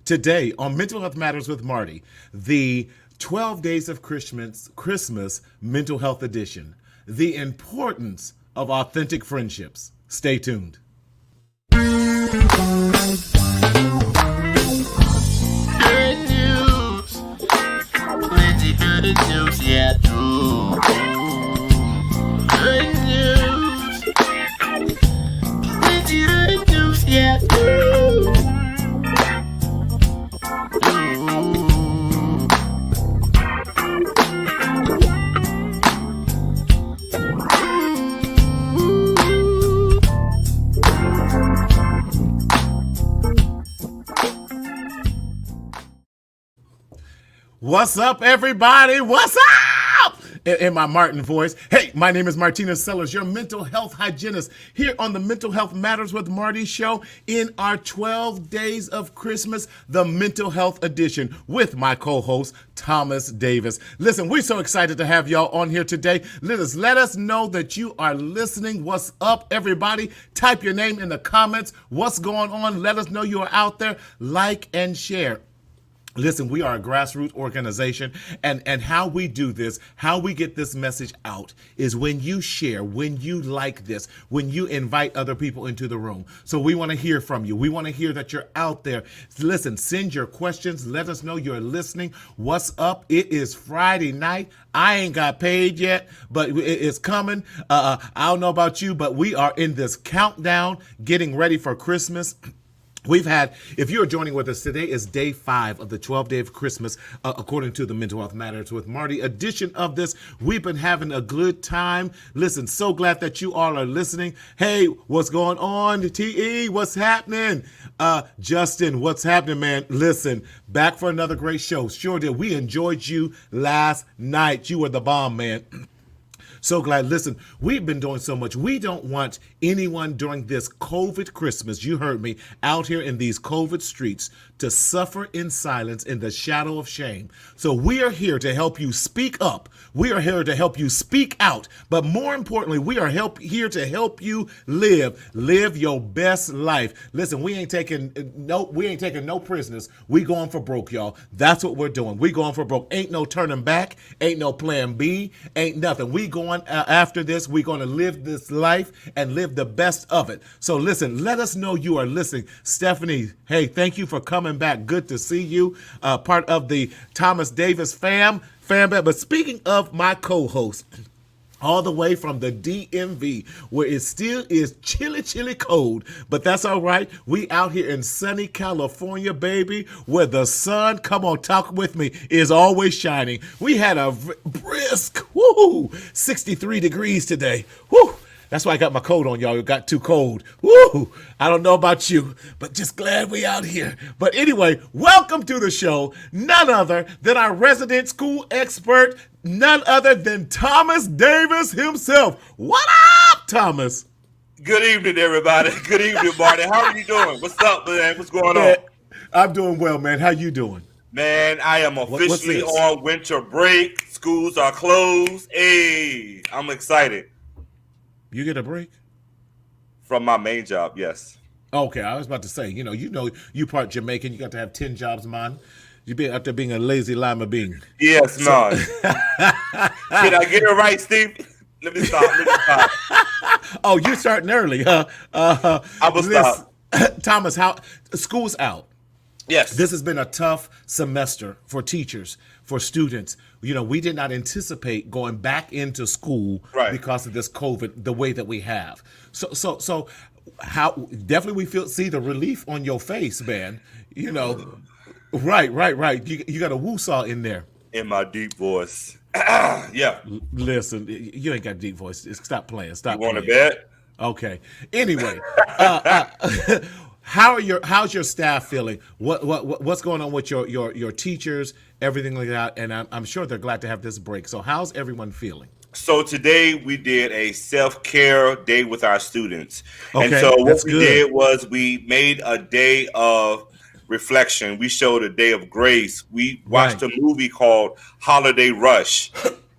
Today on Mental Health Matters with Marty, the 12 Days of Christmas Mental Health Edition, the importance of authentic friendships. Stay tuned. Good news. Plenty good news, yeah, true. Good news. Plenty good news, yeah, true. What's up, everybody? What's up? In my Martin voice. Hey, my name is Martina Sellers, your mental health hygienist, here on the Mental Health Matters with Marty show in our 12 Days of Christmas, the Mental Health Edition, with my co-host, Thomas Davis. Listen, we're so excited to have y'all on here today. Let us know that you are listening. What's up, everybody? Type your name in the comments. What's going on? Let us know you are out there. Like and share. Listen, we are a grassroots organization, and how we do this, how we get this message out is when you share, when you like this, when you invite other people into the room. So we want to hear from you. We want to hear that you're out there. Listen, send your questions. Let us know you're listening. What's up? It is Friday night. I ain't got paid yet, but it's coming. I don't know about you, but we are in this countdown, getting ready for Christmas. We've had, if you're joining with us, today is day 5 of the 12 Day of Christmas, according to the Mental Health Matters with Marty edition of this. We've been having a good time. Listen, so glad that you all are listening. Hey, what's going on? T.E., what's happening? Justin, what's happening, man? Listen, back for another great show. Sure did. We enjoyed you last night. You were the bomb, man. So glad. Listen, we've been doing so much. We don't want anyone during this COVID Christmas, you heard me, out here in these COVID streets to suffer in silence in the shadow of shame. So we are here to help you speak up. We are here to help you speak out. But more importantly, we are here to help you live your best life. Listen, we ain't taking no prisoners. We going for broke, y'all. That's what we're doing. We going for broke. Ain't no turning back. Ain't no plan B. Ain't nothing. We going after this. We're going to live this life and live the best of it. So listen, let us know you are listening. Stephanie, hey, thank you for coming back. Good to see you. Part of the Thomas Davis fam. But speaking of my co-host, all the way from the DMV, where it still is chilly cold, but that's all right. We out here in sunny California, baby, where the sun, come on, talk with me, is always shining. We had a brisk, 63 degrees today. Woo! That's why I got my coat on, y'all. It got too cold. Woo! I don't know about you, but just glad we out here. But anyway, welcome to the show. None other than our resident school expert, none other than Thomas Davis himself. What up, Thomas? Good evening, everybody. Good evening, Marty. How are you doing? What's up, man? What's going on? I'm doing well, man. How you doing? Man, I am officially on winter break. Schools are closed. Hey, I'm excited. You get a break? From my main job, yes. Okay, I was about to say, you part Jamaican, you got to have 10 jobs, man. You be out there being a lazy lima bean. Yes, no. Did I get it right, Steve? Let me stop. Oh, you're starting early, huh? I will stop. Thomas, how school's out. Yes. This has been a tough semester for teachers, for students. We did not anticipate going back into school because of this COVID the way that we have. So how definitely we see the relief on your face, man. Right. You got a woo-saw in there. In my deep voice. Yeah. Listen, you ain't got a deep voice. Stop playing. Stop. You want to bet? Okay. Anyway, how's your staff feeling? What's going on with your teachers, everything like that? And I'm sure they're glad to have this break. So how's everyone feeling? So today we did a self-care day with our students. Okay, and so what we good. did was we made a day of reflection. We showed a day of grace. We watched a movie called Holiday Rush.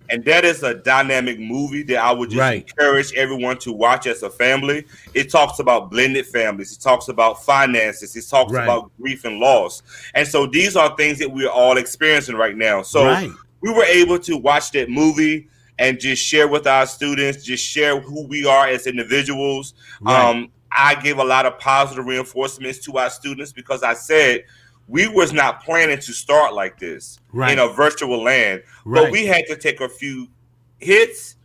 And that is a dynamic movie that I would just encourage everyone to watch as a family. It talks about blended families. It talks about finances. It talks about grief and loss. And so these are things that we're all experiencing right now. So we were able to watch that movie and just share with our students, just share who we are as individuals. I gave a lot of positive reinforcements to our students because I said we was not planning to start like this in a virtual land, but we had to take a few hits.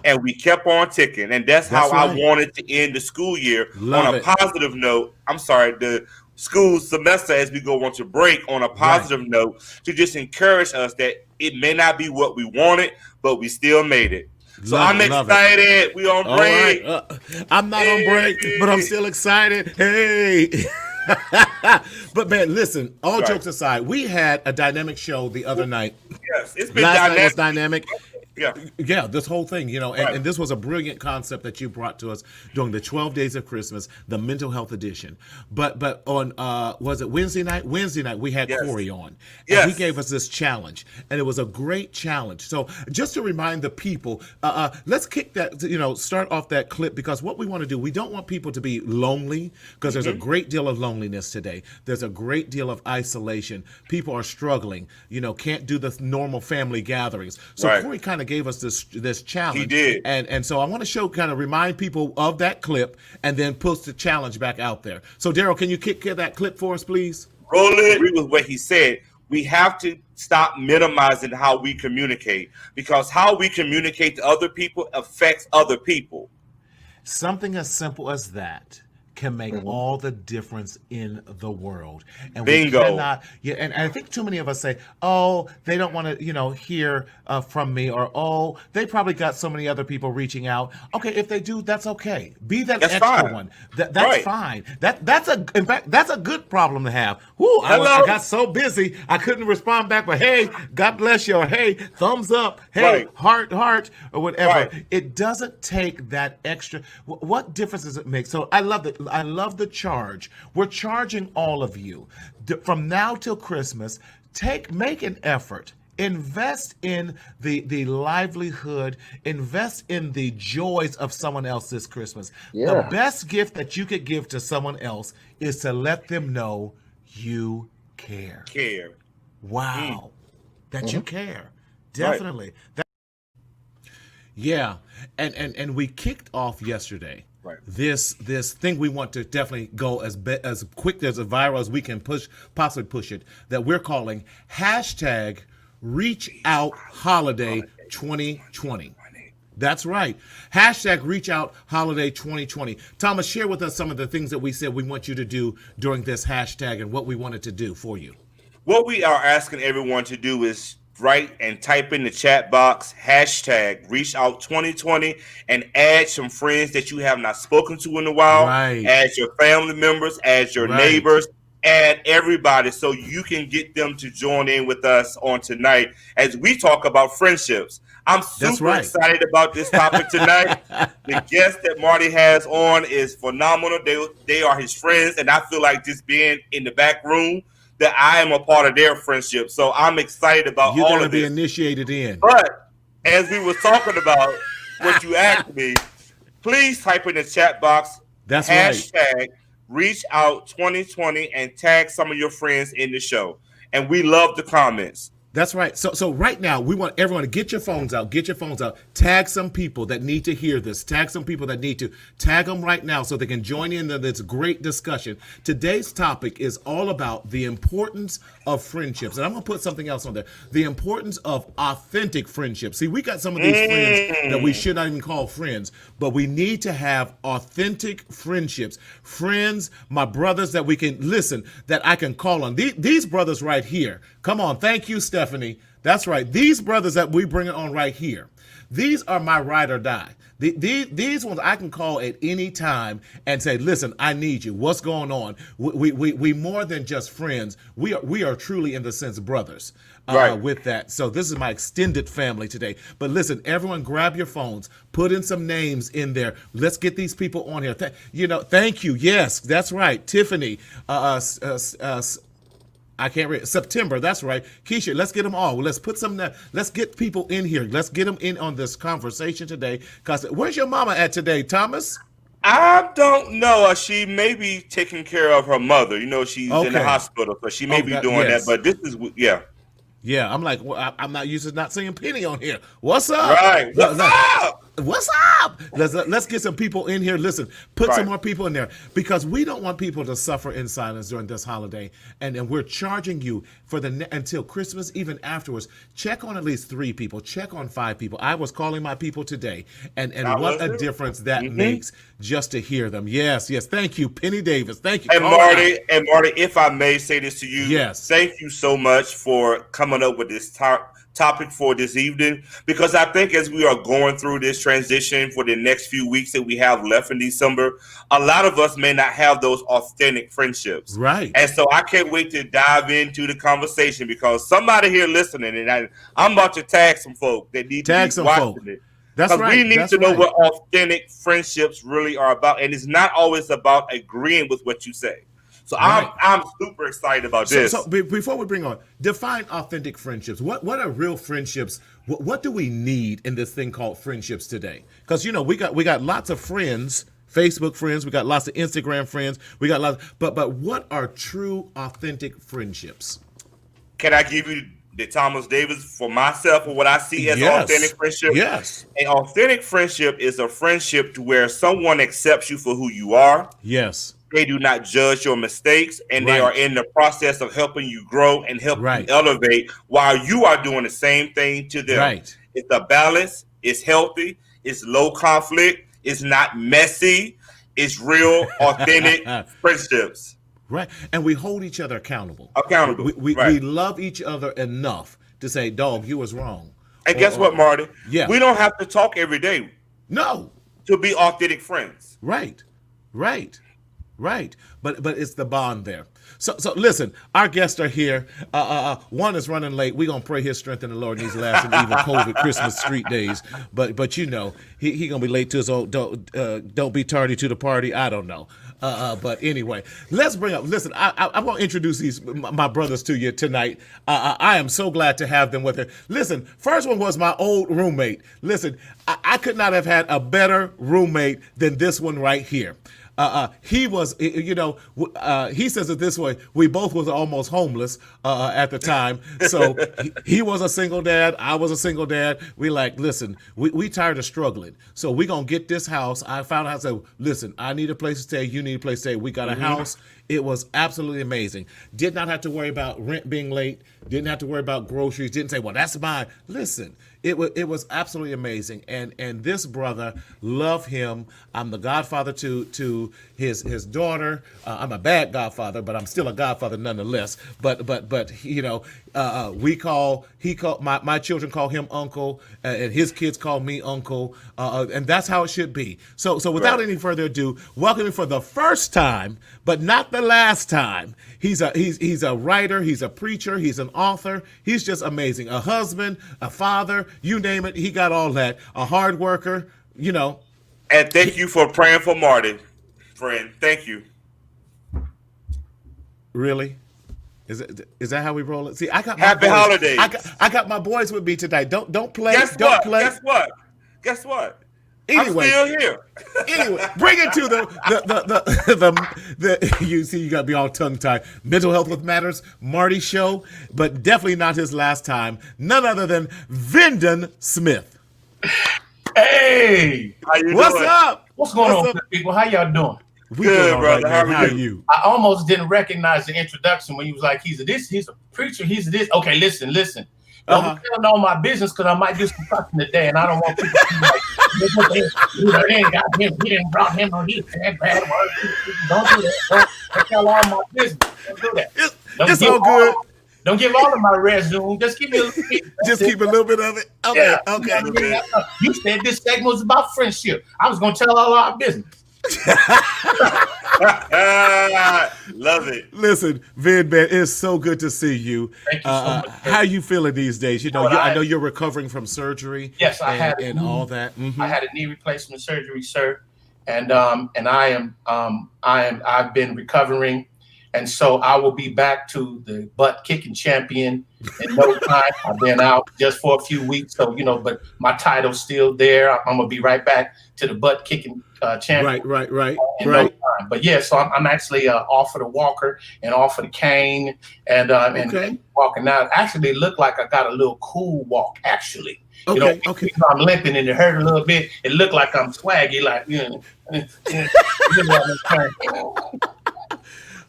And we kept on ticking. And that's how I wanted to end the school year on a positive note. I'm sorry, the school semester as we go on to break on a positive note to just encourage us that it may not be what we wanted, but we still made it. So I'm excited. We on break. I'm not on break, but I'm still excited. Hey. But man, listen, all jokes aside, we had a dynamic show the other night. Yes, it's been Last dynamic. night was dynamic. Yeah, this whole thing, and this was a brilliant concept that you brought to us during the 12 Days of Christmas, the mental health edition. But on was it Wednesday night? Wednesday night we had Corey on, and he gave us this challenge, and it was a great challenge. So just to remind the people, let's kick that, start off that clip, because what we want to do, we don't want people to be lonely, because there's a great deal of loneliness today. There's a great deal of isolation. People are struggling, can't do the normal family gatherings. So Corey kind of gave us this challenge. He did. And so I want to remind people of that clip and then push the challenge back out there. So Daryl, can you kick that clip for us, please? Roll it. I agree with what he said. We have to stop minimizing how we communicate, because how we communicate to other people affects other people. Something as simple as that can make all the difference in the world. And Bingo. We cannot, and I think too many of us say, oh, they don't want to, hear from me, or, oh, they probably got so many other people reaching out. Okay, if they do, that's okay. Be that extra one. That's fine. In fact, that's a good problem to have. Whoo, I got so busy, I couldn't respond back, but hey, God bless you, or hey, thumbs up, hey, heart, or whatever. It doesn't take that extra. What difference does it make? So I love it. I love the charge. We're charging all of you from now till Christmas. Make an effort. Invest in the livelihood. Invest in the joys of someone else this Christmas. The best gift that you could give to someone else is to let them know you care. Wow. That you care. Definitely. And we kicked off yesterday. This thing we want to definitely go as quick as viral as we can possibly push it, that we're calling hashtag Reach Out Holiday 2020. That's right. Hashtag Reach Out Holiday 2020. Thomas, share with us some of the things that we said we want you to do during this hashtag and what we wanted to do for you. What we are asking everyone to do is write and type in the chat box hashtag Reach Out 2020 and add some friends that you have not spoken to in a while. Add your family members, add your neighbors, add everybody, so you can get them to join in with us on tonight as we talk about friendships. I'm super excited about this topic tonight. The guest that Marty has on is phenomenal. They are his friends, and I feel like just being in the back room, that I am a part of their friendship. So I'm excited about all of this. You're going to be initiated in. But as we were talking about what you asked me, please type in the chat box hashtag Reach Out 2020 and tag some of your friends in the show. And we love the comments. That's right. So right now, we want everyone to get your phones out. Tag some people that need to hear this. Tag some people that need to. Tag them right now so they can join in this great discussion. Today's topic is all about the importance of friendships. And I'm going to put something else on there. The importance of authentic friendships. See, we got some of these friends that we should not even call friends, but we need to have authentic friendships. Friends, my brothers that we can listen, that I can call on. These brothers right here. Come on. Thank you, Stephanie. That's right. These brothers that we bring on right here, these are my ride or die. These ones I can call at any time and say, listen, I need you. What's going on? We more than just friends. We are truly, in the sense, brothers with that. So this is my extended family today. But listen, everyone grab your phones, put in some names in there. Let's get these people on here. Thank you. Yes, that's right. Tiffany, I can't read. September, that's right. Keisha, let's get them all. Let's put some, let's get people in here. Let's get them in on this conversation today. Because where's your mama at today, Thomas? I don't know. She may be taking care of her mother. She's in the hospital, so she may be doing that. But this is, yeah. Yeah, I'm like, well, I'm not used to not seeing Penny on here. What's up? Right. What's up? What's up? Let's get some people in here. Listen, put some more people in there because we don't want people to suffer in silence during this holiday. And we're charging you for until Christmas, even afterwards. Check on at least 3 people. Check on 5 people. I was calling my people today, and what a difference that makes just to hear them. Yes. Thank you, Penny Davis. Thank you. And Marty, if I may say this to you, yes. Thank you so much for coming up with this topic for this evening, because I think as we are going through this transition for the next few weeks that we have left in December, a lot of us may not have those authentic friendships. Right. And so I can't wait to dive into the conversation, because somebody here listening, and I'm about to tag some folk that need to be watching it. That's right. We need to know what authentic friendships really are about. And it's not always about agreeing with what you say. So I'm super excited about this. So before we bring on, define authentic friendships. What are real friendships? What do we need in this thing called friendships today? Because we got lots of friends, Facebook friends, we got lots of Instagram friends, we got lots. But what are true authentic friendships? Can I give you the Thomas Davis for myself, or what I see as authentic friendship? Yes. An authentic friendship is a friendship to where someone accepts you for who you are. Yes. They do not judge your mistakes, and they are in the process of helping you grow and help you elevate while you are doing the same thing to them. Right. It's a balance. It's healthy. It's low conflict. It's not messy. It's real, authentic friendships. Right. And we hold each other accountable. We love each other enough to say, dog, you was wrong. And guess what, Marty? Yeah. We don't have to talk every day. No. To be authentic friends. Right. But it's the bond there. So listen, our guests are here. One is running late. We're gonna pray his strength in the Lord in these last and even COVID Christmas street days. But he gonna be late to his old don't be tardy to the party. I don't know. But anyway, let's bring up. Listen, I'm gonna introduce my brothers to you tonight. I am so glad to have them with her. Listen, first one was my old roommate. Listen, I could not have had a better roommate than this one right here. He was, he says it this way: we both was almost homeless at the time. So he was a single dad. I was a single dad. We listen, we tired of struggling. So we gonna get this house. I found out. I said, listen, I need a place to stay. You need a place to stay. We got a house. It was absolutely amazing. Did not have to worry about rent being late. Didn't have to worry about groceries. Didn't say, well, that's mine. Listen, it was absolutely amazing. And this brother, love him. I'm the godfather to his daughter. I'm a bad godfather, but I'm still a godfather nonetheless. But my children call him uncle, and his kids call me uncle, and that's how it should be. So without any further ado, welcome him for the first time, but not the last time. He's a writer, he's a preacher, he's an author. He's just amazing. A husband, a father, you name it, he got all that. A hard worker, And thank you for praying for Marty, friend. Thank you. Really? Is that how we roll it? See, I got Happy holidays. I got my boys with me tonight. Don't play. Guess what? Anyway, I'm still here. Anyway, bring it to the you see, you got to be all tongue tied. Mental Health with Matters, Marty show, but definitely not his last time. None other than Vyndon Smith. Hey, what's up? What's going on, people? How y'all doing? We good, brother. How are you? I almost didn't recognize the introduction when he was like, he's a preacher, he's a this. Okay, listen. Don't tell all my business, because I might do some fucking today, and I don't want people to be like, they ain't got him, he didn't brought him on, he said bad words. Don't do that. Don't tell all my business. Don't do that. It's all good. Don't give all of my resume. Just give me a little bit. Just keep a little bit of it. Okay, okay. You said this segment was about friendship. I was going to tell all our business. Love it. Listen, Vin, man, it's so good to see you. Thank you so much. How you feeling these days? I know you're recovering from surgery. Yes, I had all that. Mm-hmm. I had a knee replacement surgery, sir, and I've been recovering, And so I will be back to the butt kicking champion in no time. I've been out just for a few weeks, so but my title's still there. I'm gonna be right back to the butt kicking champion. Right. No time. But yeah, so I'm actually off of the walker and off of the cane and walking out. Actually, it looked like I got a little cool walk. Actually, okay. I'm limping and it hurt a little bit. It looked like I'm swaggy, like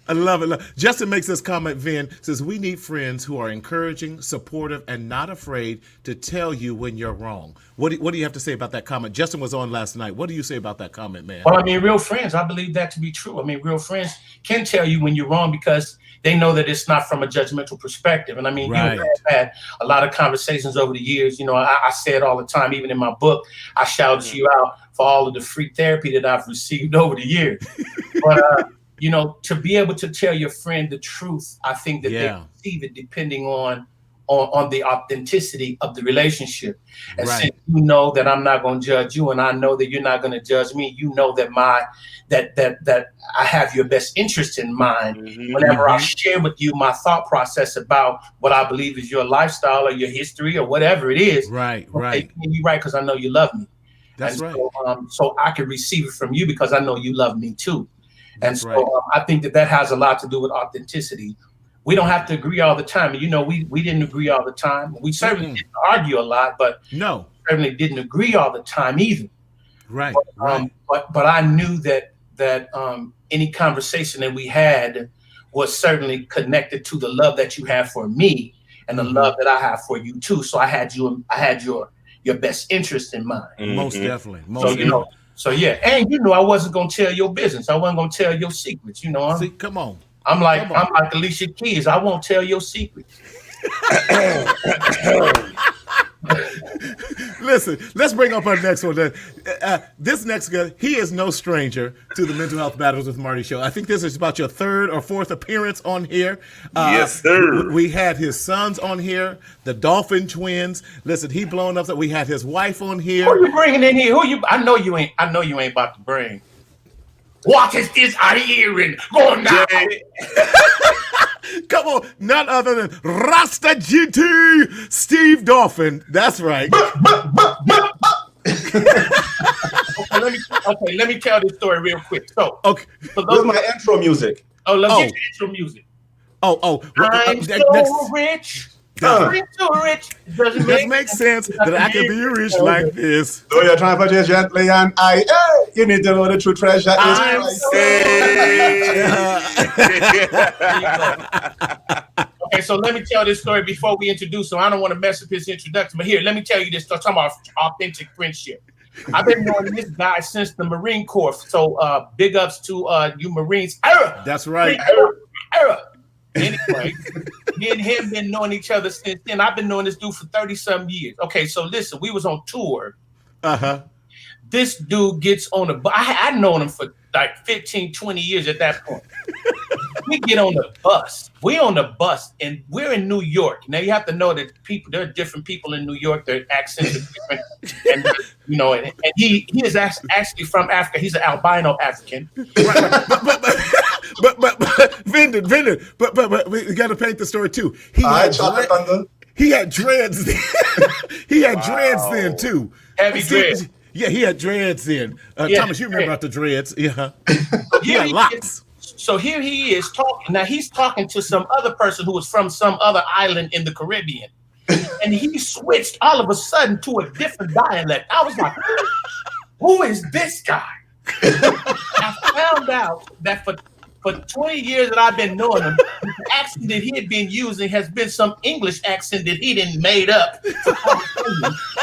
I love it. Justin makes this comment, Vin, says, we need friends who are encouraging, supportive, and not afraid to tell you when you're wrong. What do you have to say about that comment? Justin was on last night. What do you say about that comment, man? Well, I mean, real friends, I believe that to be true. I mean, real friends can tell you when you're wrong because they know that it's not from a judgmental perspective. And I mean, right. I've had a lot of conversations over the years. I say it all the time, even in my book, I shouted you out for all of the free therapy that I've received over the years. But, to be able to tell your friend the truth, I think that they receive it depending on the authenticity of the relationship. And since you know that I'm not going to judge you, and I know that you're not going to judge me, you know that that I have your best interest in mind. Whenever I share with you my thought process about what I believe is your lifestyle or your history or whatever it is, right, you're right, because I know you love me. That's right. So I can receive it from you because I know you love me too. And so I think that has a lot to do with authenticity. We don't have to agree all the time. We didn't agree all the time. We certainly didn't argue a lot, but certainly didn't agree all the time either. Right. But I knew that any conversation that we had was certainly connected to the love that you have for me and the love that I have for you too. So I had your best interest in mind. Most definitely. So yeah, and I wasn't gonna tell your business. I wasn't gonna tell your secrets. See, come on. I'm like Alicia Keys. I won't tell your secrets. Listen, let's bring up our next one. This next guy, he is no stranger to the Mental Health Matters with Marty show. I think this is about your third or fourth appearance on here. Yes, sir. We had his sons on here, the Dolphin twins. Listen, he blown up. We had his wife on here. Who you bringing in here? I know you ain't about to bring. What is this I hearing? Go now. Come on, none other than Rasta GT, Steve Dolphin. That's right. Let me tell this story real quick. So where's my intro music? Let's get your intro music. I'm so rich. So rich. Doesn't make sense that I can be rich like this. So you're trying to purchase gently and you need to know the true treasure is Christ. Okay, so let me tell this story before we introduce him. I don't want to mess up his introduction, but here, let me tell you this story. Talking about authentic friendship. I've been knowing this guy since the Marine Corps. So big ups to you Marines. That's right. Anyway, me and him been knowing each other since then. I've been knowing this dude for 30-some years. Okay, so listen, we was on tour. This dude gets on the bus. I'd known him for like 15, 20 years at that point. We get on the bus. We're on the bus, and we're in New York. Now, you have to know that there are different people in New York. Their accents are different. And he is actually from Africa. He's an albino African. But Vendor, but we got to paint the story too. He had dreads then. He had dreads then too. Heavy dreads. Yeah, he had dreads then. Thomas, you remember about the dreads? Yeah. He had locks. So here he is talking. Now he's talking to some other person who was from some other island in the Caribbean. And he switched all of a sudden to a different dialect. I was like, who is this guy? I found out that for 20 years that I've been knowing him, the accent that he had been using has been some English accent that he didn't made up.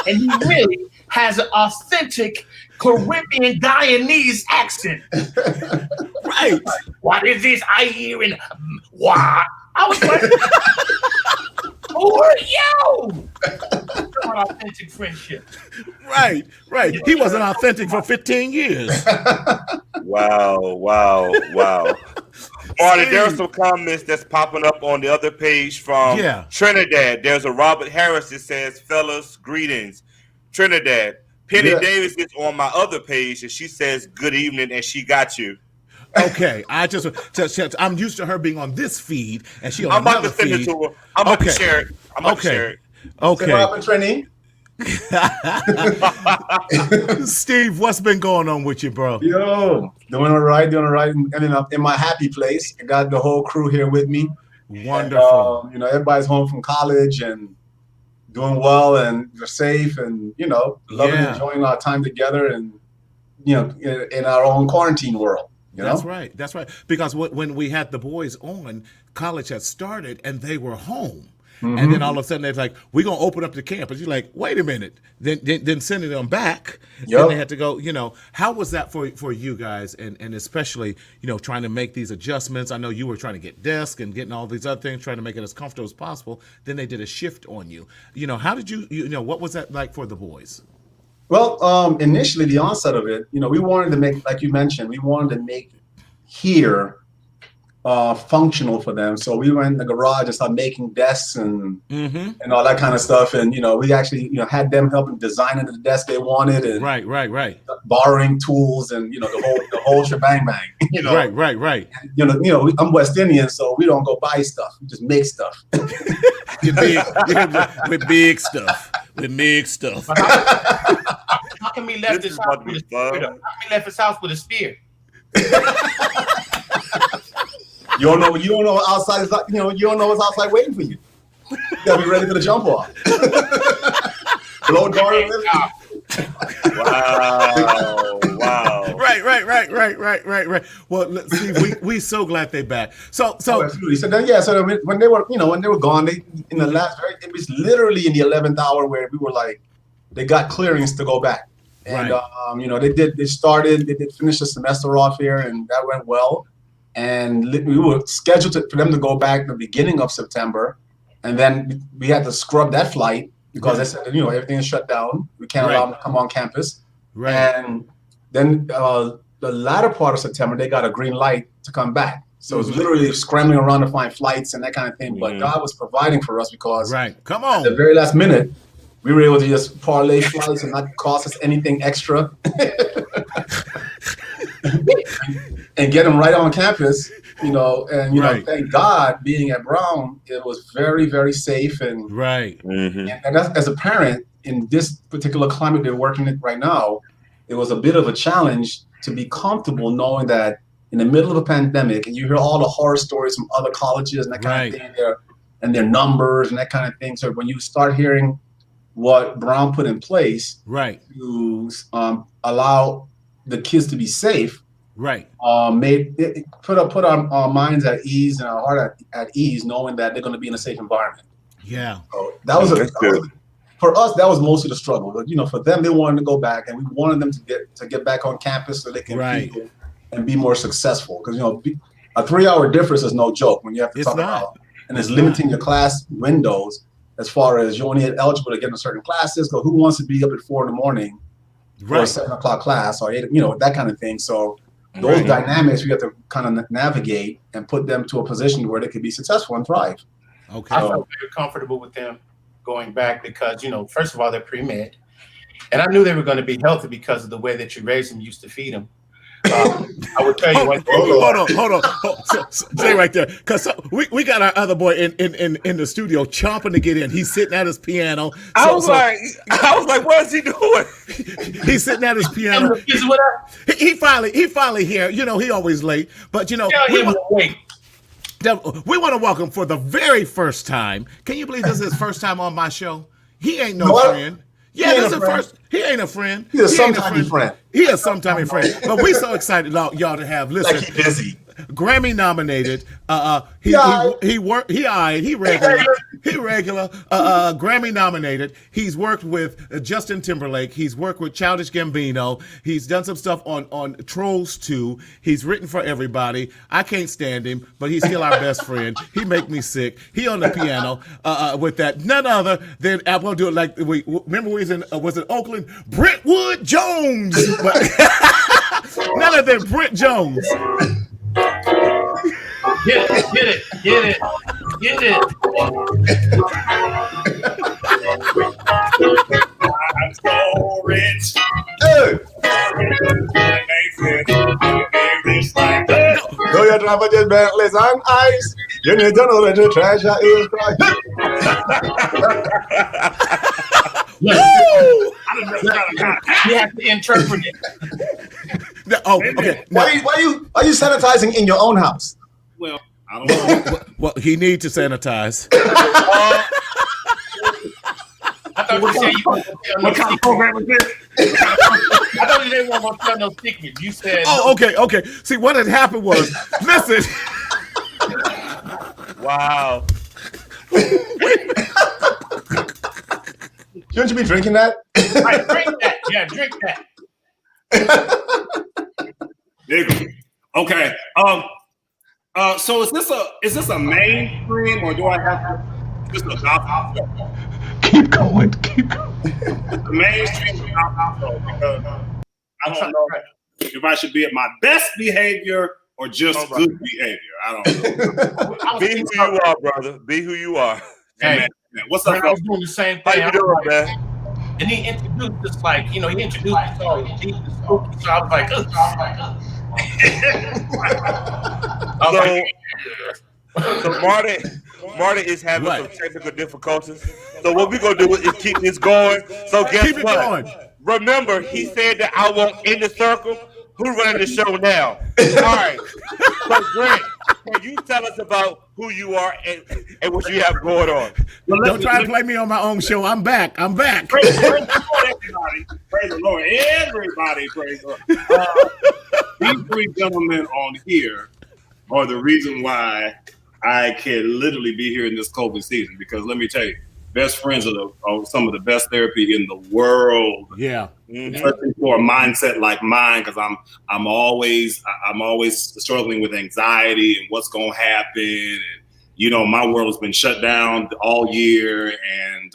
And he really has an authentic Caribbean Guyanese accent. Right. What is this I hear in what? I was like, who are you? Authentic friendship. Right. He wasn't authentic for 15 years. Wow. Marty, there are some comments that's popping up on the other page from Trinidad. There's a Robert Harris that says, fellas, greetings. Trinidad. Penny Davis is on my other page, and she says, good evening, and she got you. Okay, I'm used to her being on this feed, and she on I'm about another to send feed. it to her. I'm about to share it. I'm about to share Okay, it. Say what happened, Trini? Steve, what's been going on with you, bro? Yo, doing all right, Ending up in my happy place. I got the whole crew here with me. Wonderful. And, everybody's home from college and doing well, and they're safe, and loving and enjoying our time together, and in our own quarantine world. That's right. That's right. Because when we had the boys on, college had started and they were home. Mm-hmm. And then all of a sudden they're like, we're going to open up the campus. You're like, wait a minute. Then sending them back. Yep. Then they had to go, how was that for you guys? And especially, trying to make these adjustments. I know you were trying to get desks and getting all these other things, trying to make it as comfortable as possible. Then they did a shift on you. How did what was that like for the boys? Well, initially the onset of it, we wanted to make, like you mentioned, we wanted to make here functional for them. So we went in the garage and started making desks and all that kind of stuff. And we actually had them helping designing the desk they wanted, and right, borrowing tools and the whole shebang bang. Right. I'm West Indian, so we don't go buy stuff. We just make stuff. with big stuff. With big stuff. How can we left this house with a spear? How can we left his house with a spear? You don't know what outside is like. You don't know what's outside waiting for you. You gotta be ready for the jump off. Blow dart. Wow. Right. Well, see, we so glad they're back. So absolutely. So then, when they were gone, it was literally in the 11th hour where we were like, they got clearance to go back. And they did finish the semester off here, and that went well. And we were scheduled for them to go back the beginning of September, and then we had to scrub that flight because they said everything is shut down. We can't allow them to come on campus. Right. And then the latter part of September, they got a green light to come back. So it was literally scrambling around to find flights and that kind of thing. But God was providing for us because come on, at the very last minute, we were able to just parlay flights and not cost us anything extra. And get them right on campus, thank God, being at Brown, it was very, very safe. And and as a parent in this particular climate they're working in right now, it was a bit of a challenge to be comfortable knowing that in the middle of a pandemic, and you hear all the horror stories from other colleges and that kind of thing, and their numbers and that kind of thing. So when you start hearing what Brown put in place to allow the kids to be safe, put our minds at ease and our heart at ease, knowing that they're going to be in a safe environment. Yeah. So for us, that was mostly the struggle. But for them, they wanted to go back, and we wanted them to get back on campus so they can feel and be more successful. Because a 3-hour difference is no joke when you have to talk about, and it's limiting your class windows as far as you're only eligible to get into certain classes. Because who wants to be up at 4 a.m. for a 7 o'clock class or 8, that kind of thing. So those dynamics we have to kind of navigate and put them to a position where they could be successful and thrive. Okay. I felt very comfortable with them going back because, first of all, they're pre-med. And I knew they were going to be healthy because of the way that you raised them, used to feed them. I would tell you one thing. Hold on. Stay right there. Because we got our other boy in the studio chomping to get in. He's sitting at his piano. I was like, what is he doing? He's sitting at his piano. He finally here. He always late. But, we want to welcome for the very first time. Can you believe this is his first time on my show? He ain't no friend. Yeah, this is first. He ain't a friend. He's a sometime friend. He is sometime friend. But we so excited about y'all to have. Listen, like he busy. Grammy nominated. He regular. Grammy nominated. He's worked with Justin Timberlake. He's worked with Childish Gambino. He's done some stuff on Trolls 2. He's written for everybody. I can't stand him, but he's still our best friend. He make me sick. He on the piano with that. None other than I'm gonna do it like remember we was in Oakland. Brentwood Jones. None other than Brent Jones. Get it. I'm so rich. Hey. It makes it like extravagant Bentleys on ice. You need to know that your treasure is Christ. Woo! You have to interpret it. Oh, okay. Why are you sanitizing in your own house? Well, I don't know. Well, he needs to sanitize. I thought you said you weren't gonna tell no What kind of program is this? I thought you didn't want to tell no secrets. You said, Oh, okay. See, what had happened was, listen. Wow. Shouldn't you be drinking that? right, drink that. Yeah, drink that. Nigga. Okay. So is this a mainstream or do I have to just a gospel? Keep going. The mainstream gospel because I don't know if I should be at my best behavior or just good behavior. I don't know. Be who you are, brother. Be who you are. Hey, Man, what's I up? was doing the same How thing. you I was doing, like- man? And he introduced us like, he introduced us all deep and spooky. So I was like, ugh. So Marty is having some technical difficulties. So what we're gonna do is keep this going. So guess Keep it what? going. Remember, he said that I won't end the circle. Who's running the show now? All right. So Grant, can you tell us about who you are and what you have going on? Don't try to play me on my own show. I'm back. Praise the Lord, everybody. Praise the Lord. Everybody, praise the Lord. These three gentlemen on here are the reason why I can literally be here in this COVID season. Because let me tell you, best friends are some of the best therapy in the world. Yeah. Especially for a mindset like mine, because I'm always struggling with anxiety and what's gonna happen. And my world has been shut down all year, and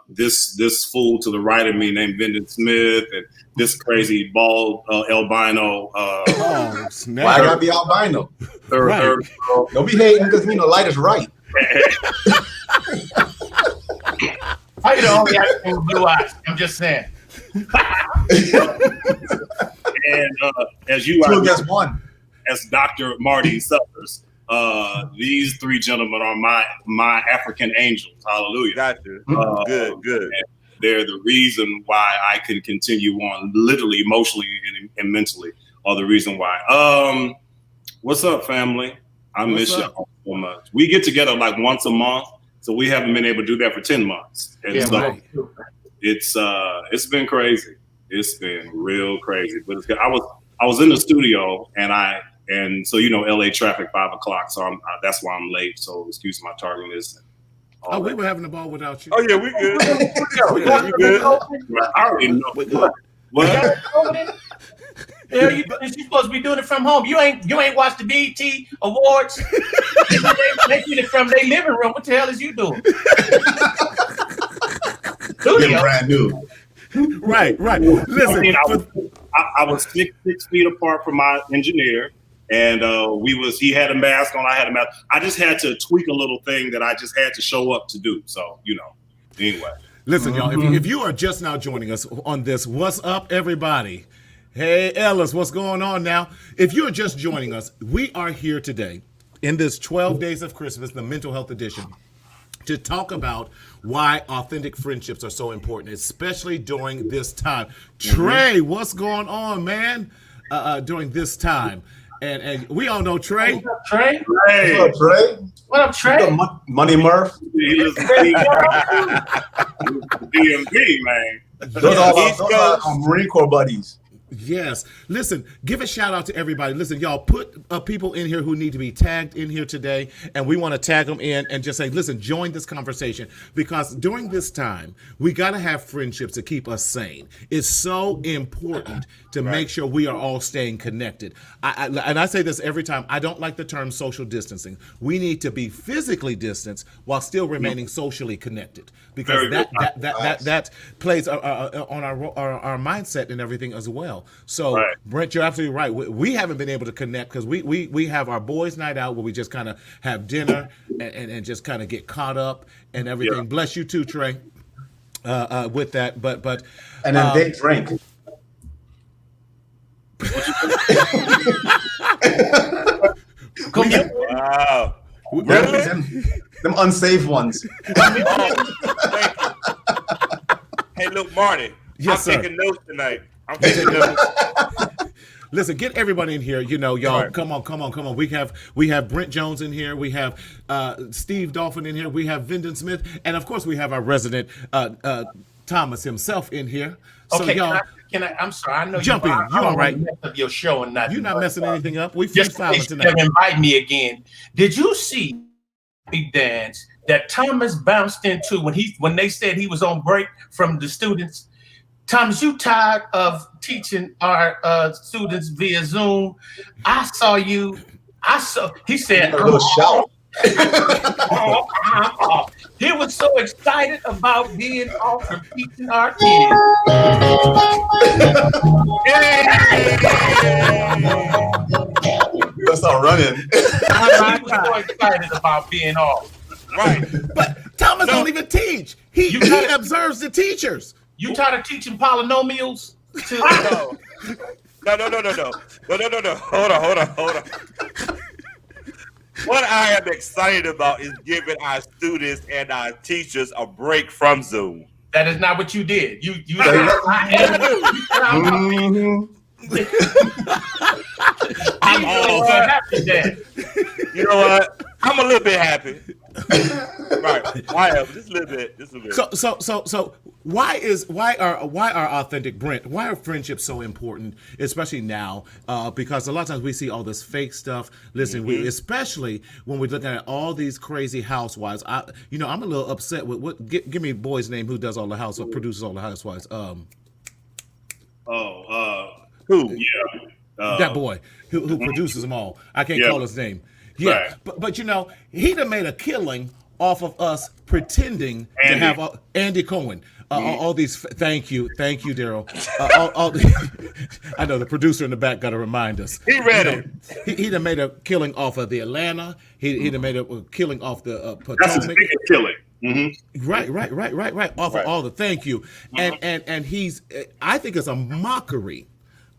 this fool to the right of me named Vincent Smith and this crazy bald albino. Oh, snap. Why I gotta be albino? Third Don't be hating because light is right. How you the only actor with blue eyes? I'm just saying. And as you Two are, against one. as Dr. Marty Sellers, these three gentlemen are my African angels. Hallelujah. Gotcha. Good. They're the reason why I can continue on, literally, emotionally, and mentally, are the reason why. What's up, family? I miss y'all so much. We get together like once a month, so we haven't been able to do that for 10 months. And Yeah, so right. it's been crazy. It's been real crazy. But it's good. I was in the studio and so LA traffic 5 o'clock, so that's why I'm late. So excuse my tardiness. Oh, we were having a ball without you. Oh yeah, we good. We good. I already know. What? Yeah, you supposed to be doing it from home. You ain't watched the BET Awards. They did it from their living room. What the hell is you doing? Getting brand new. Right. Listen. I was 6 feet apart from my engineer, and he had a mask on, I had a mask. I just had to tweak a little thing that I just had to show up to do. So, anyway. Listen, y'all, if you are just now joining us on this, what's up, everybody? Hey, Ellis, what's going on now? If you're just joining us, we are here today in this 12 Days of Christmas, the Mental Health Edition, to talk about why authentic friendships are so important, especially during this time. Trey, what's going on, man, during this time? And we all know Trey. What's up, Trey? Hey. What's up, Trey? What up, Trey? Money Murph. He lives in DMV, man. Those are our Marine Corps buddies. Yes. Listen, give a shout out to everybody. Listen, y'all, put people in here who need to be tagged in here today, and we want to tag them in and just say, listen, join this conversation, because during this time, we got to have friendships to keep us sane. It's so important to make sure we are all staying connected. And I say this every time. I don't like the term social distancing. We need to be physically distanced while still remaining socially connected, because that plays on our mindset and everything as well. So, Brent, you're absolutely right. We haven't been able to connect because we have our boys' night out where we just kind of have dinner and just kind of get caught up and everything. Yeah. Bless you too, Trey, with that. But and then they drink. Come here. Wow. Really? Them unsafe ones. Thank you. Hey, look, Marty. Yes, I'm sir. taking notes tonight. I'm taking notes. Listen, get everybody in here. Y'all. Right. Come on. We have Brent Jones in here. We have Steve Dolphin in here. We have Vyndon Smith, and of course we have our resident Thomas himself in here. So Okay, y'all, can I? I'm sorry. I know Jump in. I You don't all right? wanna mess up your show and nothing. you're not but, messing anything up. We Just in freestyling case you tonight. never invite me again. Did you see big dance that Thomas bounced into when they said he was on break from the students? Thomas, you tired of teaching our students via Zoom? He said, A little shout. he was so excited about being off from teaching our kids. Let's start running. He was so excited about being off. Right. But Thomas don't even teach. He observes the teachers. You tired of teaching polynomials? No. Hold on. What I am excited about is giving our students and our teachers a break from Zoom. That is not what you did. You I'm all happy then. You know what? I'm a little bit happy. Right. Why? Just a little bit. So why are authentic, Brent? Why are friendships so important, especially now? Because a lot of times we see all this fake stuff. Listen, especially when we're looking at all these crazy housewives. I'm a little upset with what. Give me a boy's name who does all the housewives, produces all the housewives. Who? Yeah. That boy who produces them all. I can't call his name. Yeah, right. but he done made a killing off of us pretending to have Andy Cohen. All these. Thank you, Daryl. I know the producer in the back got to remind us. He read it. He done made a killing off of the Atlanta. He done made a killing off the Potomac. That's his biggest killing. Mm-hmm. Right. Off of all the thank you, and he's. I think it's a mockery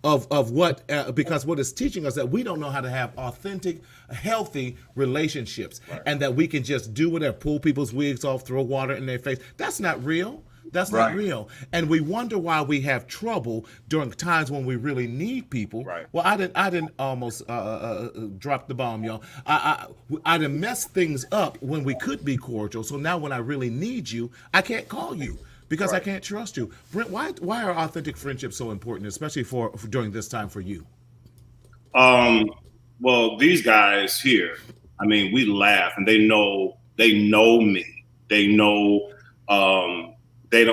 of what because what it's teaching us that we don't know how to have authentic, healthy relationships, and that we can just do whatever, pull people's wigs off, throw water in their face. That's not real. That's not real. And we wonder why we have trouble during times when we really need people. Right. Well, I didn't almost drop the bomb, y'all. I done messed things up when we could be cordial. So now when I really need you, I can't call you. Because I can't trust you. Brent, why are authentic friendships so important, especially for during this time for you? Well, these guys here, I mean, we laugh and they know me. They know they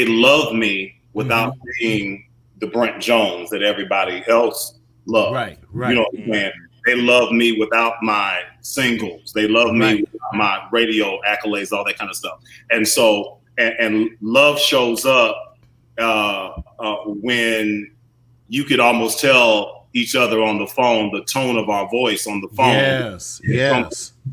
love me without being the Brent Jones that everybody else loves. Right. You know what I'm saying? They love me without my singles. They love me without my radio accolades, all that kind of stuff. And so, and love shows up when you could almost tell each other on the phone, the tone of our voice on the phone. Yes.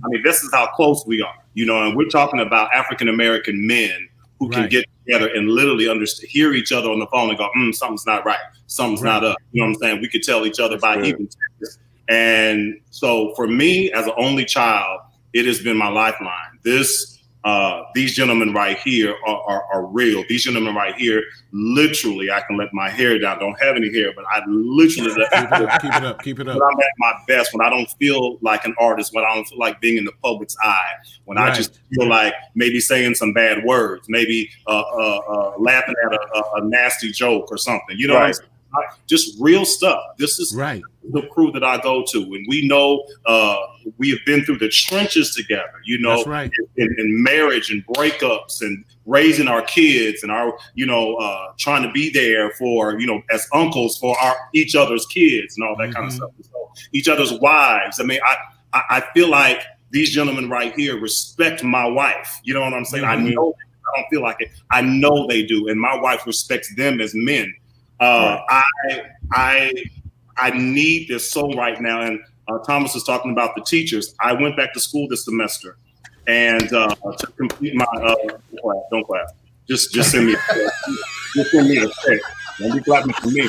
I mean, this is how close we are, and we're talking about African-American men who can get together and literally hear each other on the phone and go, something's not right. Something's not up. You know what I'm saying? We could tell each other by even text. And so for me, as an only child, it has been my lifeline. These gentlemen right here are real. These gentlemen right here, literally, I can let my hair down. Don't have any hair, but I literally keep it up. When I'm at my best, when I don't feel like an artist, when I don't feel like being in the public's eye, when I just feel like maybe saying some bad words, maybe laughing at a nasty joke or something. You know what I'm saying? Just real stuff. This is the crew that I go to, and we know we have been through the trenches together. In marriage and breakups and raising our kids and our trying to be there for as uncles for each other's kids and all that kind of stuff. So each other's wives. I mean, I feel like these gentlemen right here respect my wife. You know what I'm saying? I know. I don't feel like it. I know they do, and my wife respects them as men. I need this so right now. And Thomas was talking about the teachers. I went back to school this semester, and to complete my don't clap. Just send me just send me a text. Don't be clapping for me.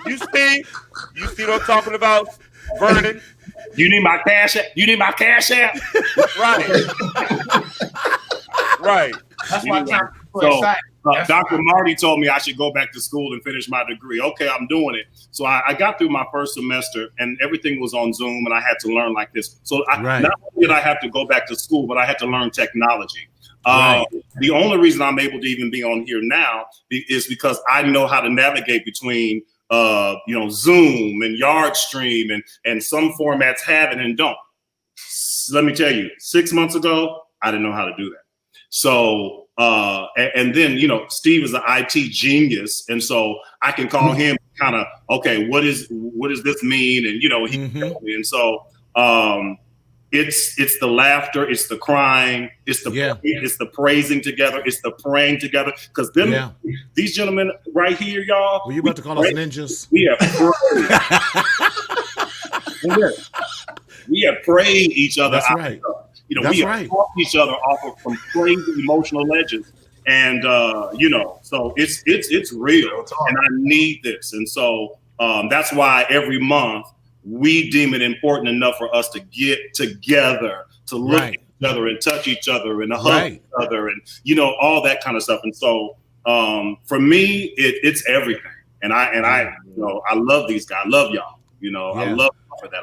You see, You see what I'm talking about, Vernon? You need my cash app? You need my cash app? Right. Right. That's why I'm so So, excited. Dr. Marty told me I should go back to school and finish my degree. Okay, I'm doing it. So I got through my first semester and everything was on Zoom and I had to learn like this. So not only did I have to go back to school, but I had to learn technology. The only reason I'm able to even be on here now is because I know how to navigate between Zoom and Yardstream and some formats have it and don't. Let me tell you, 6 months ago, I didn't know how to do that. So, and then, Steve is an IT genius. And so I can call him kind of, okay, what does this mean? And, he can tell me. And so, it's the laughter, it's the crying, it's the praising together, it's the praying together. Because these gentlemen right here, y'all. Were you about to call us ninjas? We have prayed. We have prayed each other That's out. Right. We have talked each other off of some crazy emotional ledges. And so it's real. And I need this. And so that's why every month we deem it important enough for us to get together, to look at each other and touch each other and hug each other and all that kind of stuff. And so for me, it's everything. And I love these guys. I love y'all. I love y'all for that.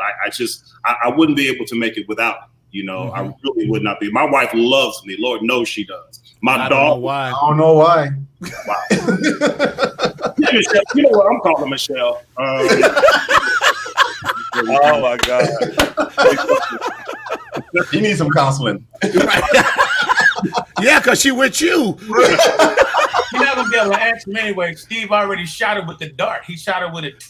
I wouldn't be able to make it without them. I really would not be. My wife loves me. Lord knows she does. My dog. I don't know why. Wow. Michelle, you know what I'm calling Michelle. Oh my God. You need some counseling. Yeah, because she with you. You're not gonna be able to answer him anyway. Steve already shot her with the dart. He shot her with it.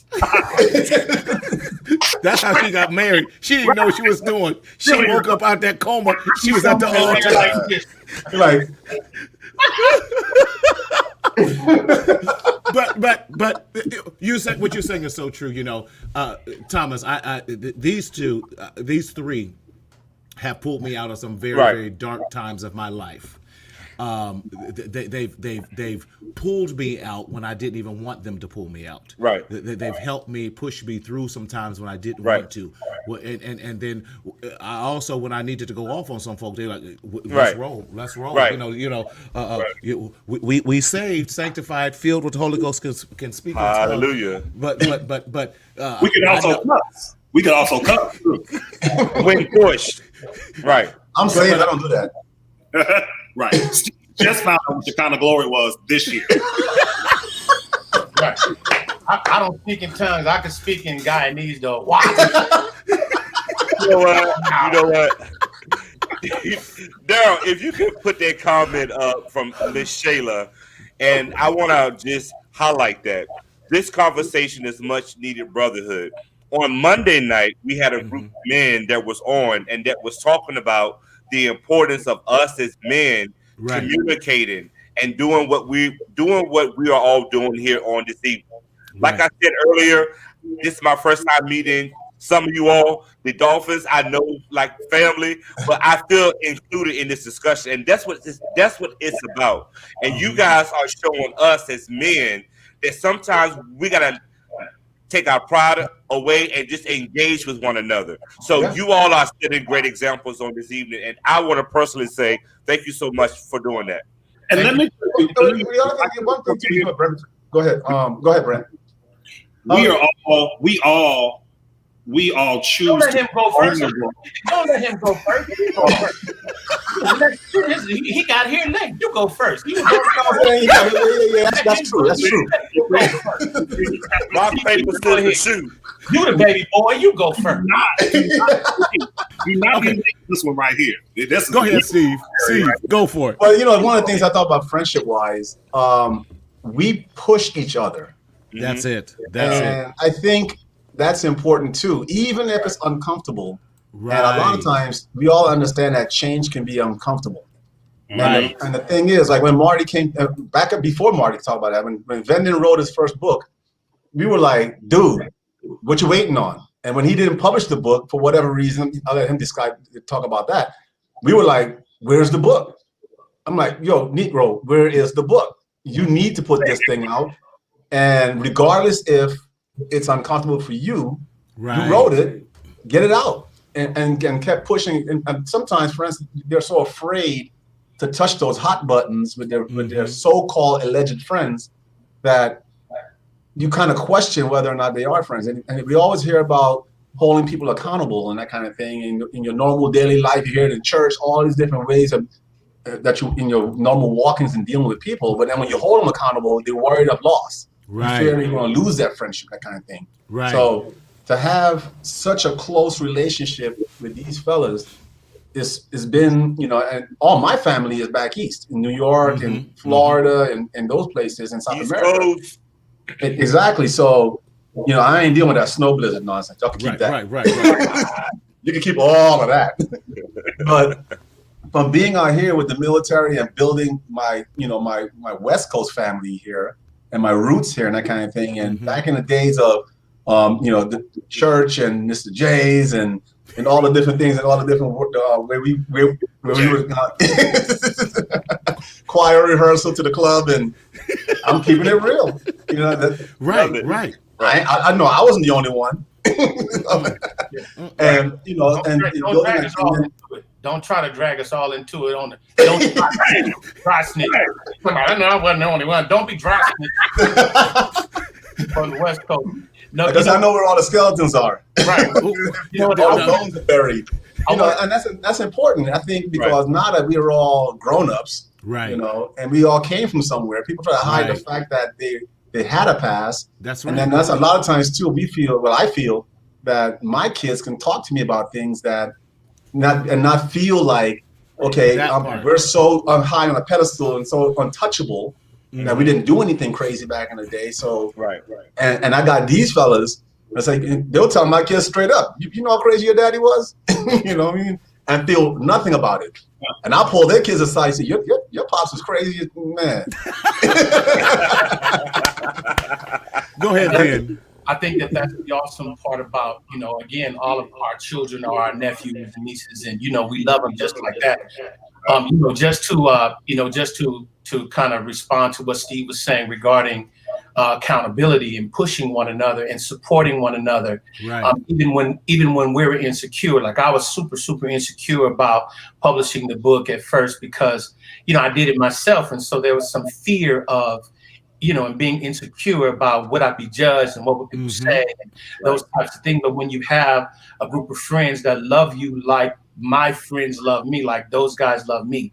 That's how she got married. She didn't know what she was doing. She woke up out that coma. She was at the altar. Like, but you said what you're saying is so true. Thomas, these three have pulled me out of some very very dark times of my life. They've pulled me out when I didn't even want them to pull me out. Right. They've helped me push me through sometimes when I didn't want to. And then I also, when I needed to go off on some folks, they're like, let's roll. Right. We saved, sanctified, filled with the Holy Ghost can speak. Hallelujah. But we can also cuss. We can also cuss when pushed. Right. I'm saying I don't do that. Right. Just found out what the kind of glory was this year. Right. I don't speak in tongues. I can speak in Guyanese though. Wow. You know what? Daryl, if you could put that comment up from Miss Shayla, and I want to just highlight that this conversation is much needed brotherhood. On Monday night, we had a group of men that was on and that was talking about the importance of us as men communicating and doing what we are all doing here on this evening. Like I said earlier, this is my first time meeting some of you all, the Dolphins. I know like family, but I feel included in this discussion, and that's what it's about. And you guys are showing us as men that sometimes we gotta take our pride away and just engage with one another. So you all are setting great examples on this evening, and I want to personally say thank you so much for doing that. And let me go ahead. Go ahead, Brent. We all choose. Don't let him go first. Don't let him go first. You go first. He got here late. You go first. That's true. That's true. Rock, paper, scissors, shoot. You the baby boy. You go first. You're not getting this one right here. Go ahead, Steve. Steve, go for it. Well, one of the things I thought about friendship-wise, we push each other. That's it. And I think that's important tue, even if it's uncomfortable. Right. And a lot of times we all understand that change can be uncomfortable. Right. And the thing is, like when Marty came back up before Marty talked about that, when Venden wrote his first book, we were like, dude, what you waiting on? And when he didn't publish the book for whatever reason, I'll let him talk about that. We were like, where's the book? I'm like, yo, Negro, where is the book? You need to put this thing out. And regardless if it's uncomfortable for you. Right. You wrote it, get it out, and kept pushing. And sometimes friends, they're so afraid to touch those hot buttons with their so-called alleged friends that you kind of question whether or not they are friends. And we always hear about holding people accountable and that kind of thing in your normal daily life. You hear it in church, all these different ways that you in your normal walkings and dealing with people. But then when you hold them accountable, they're worried of loss. Right. You fear you're going to lose that friendship, that kind of thing. Right. So to have such a close relationship with these fellas is been, and all my family is back east in New York and Florida and those places in South America. Exactly. So, I ain't dealing with that snow blizzard nonsense. Y'all can keep that. Right. You can keep all of that. But from being out here with the military and building my West Coast family here and my roots here and that kind of thing, and back in the days of, the church and Mr. J's and all the different things and all the different where we were choir rehearsal to the club, and I'm keeping it real. Right. I know I wasn't the only one. And don't try to drag us all into it. Don't dry snitch. I know I wasn't the only one. Don't be dry snitch on the West Coast. No, because I know where all the skeletons are. Right. All bones are buried. And that's important. I think because now that we are all grown-ups, right? And we all came from somewhere. People try to hide the fact that they had a past. That's right. And then that's a lot of times too. I feel that my kids can talk to me about things that not feel like, okay, we're so high on a pedestal and so untouchable that we didn't do anything crazy back in the day. So right. And I got these fellas. It's like they'll tell my kids straight up, you know how crazy your daddy was, you know what I mean, and feel nothing about it. And I'll pull their kids aside and say, your pops is crazy, man. Go ahead, Dan. I think that's the awesome part about, again, all of our children are our nephews and nieces, and we love them just like that. Just to kind of respond to what Steve was saying regarding accountability and pushing one another and supporting one another. Right. Even when we were insecure, like I was super insecure about publishing the book at first because, I did it myself. And so there was some fear of, and being insecure about would I be judged and what would people say, and those types of things. But when you have a group of friends that love you like my friends love me, like those guys love me,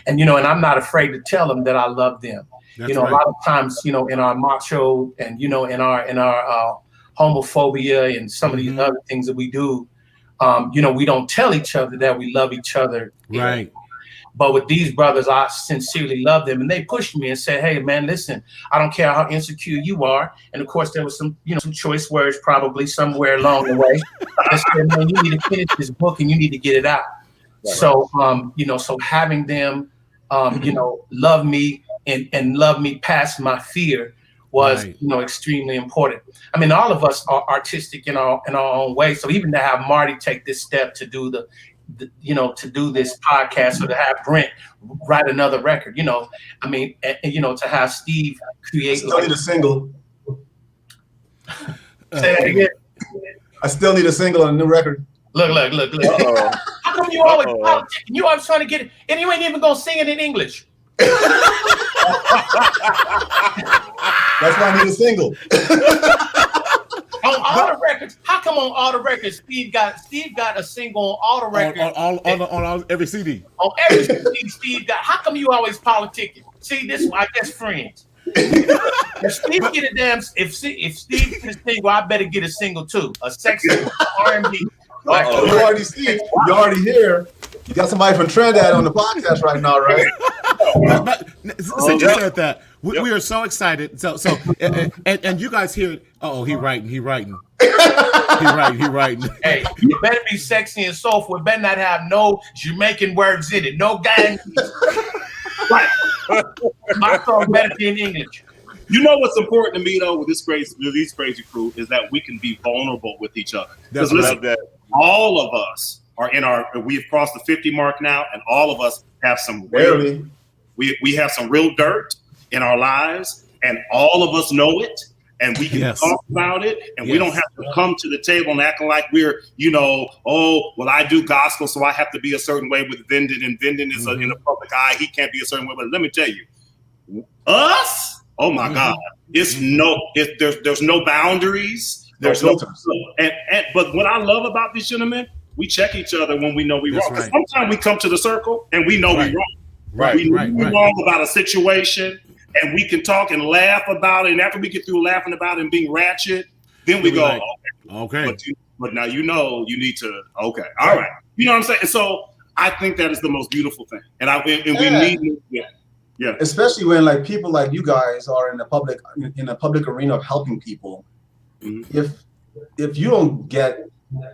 and and I'm not afraid to tell them that I love them. That's a lot of times, in our macho and in our homophobia and some of these other things that we do, we don't tell each other that we love each other. Right. But with these brothers, I sincerely love them, and they pushed me and said, "Hey, man, listen, I don't care how insecure you are." And of course, there was some, some choice words probably somewhere along the way. They said, "Man, you need to finish this book and you need to get it out." Right. So, so having them, love me and love me past my fear was, extremely important. I mean, all of us are artistic in our own way. So even to have Marty take this step to do to do this podcast, or to have Brent write another record, to have Steve create. I still need a single. Say that again. I still need a single on a new record. Look. How come you always politicking? You always trying to get it, and you ain't even gonna sing it in English. That's why I need a single. On all the records, how come on all the records Steve got a single on all the records? On every CD. On every CD Steve got. How come you always politicking? See, this is I guess friends. If Steve get a damn, if Steve get a single, I better get a single too. A sexy R&B. You already see it. You already hear. You got somebody from Trinidad on the podcast right now, right? Since you said that, we are so excited. So, and you guys hear? Oh, he writing. He writing. Hey, you better be sexy and soulful. It better not have no Jamaican words in it. No gang. Right. My song better be in English. You know what's important to me though with this crazy crew is that we can be vulnerable with each other. Because listen, all of us are we've crossed the 50 mark now, and all of us have some we have some real dirt in our lives, and all of us know it. and we can talk about it, and we don't have to come to the table and acting like we're, oh, well, I do gospel, so I have to be a certain way with Vindon, and Vindon is in the public eye. He can't be a certain way. But let me tell you, us, oh my God, there's no boundaries. There's no, but what I love about these gentlemen, we check each other when we know we're wrong. Because sometimes we come to the circle and we know we're wrong. We're wrong about a situation, and we can talk and laugh about it. And after we get through laughing about it and being ratchet, then we go, okay. But now you need to, all right. You know what I'm saying? And so I think that is the most beautiful thing. And we need, especially when like people like you guys are in a public arena of helping people. If you don't get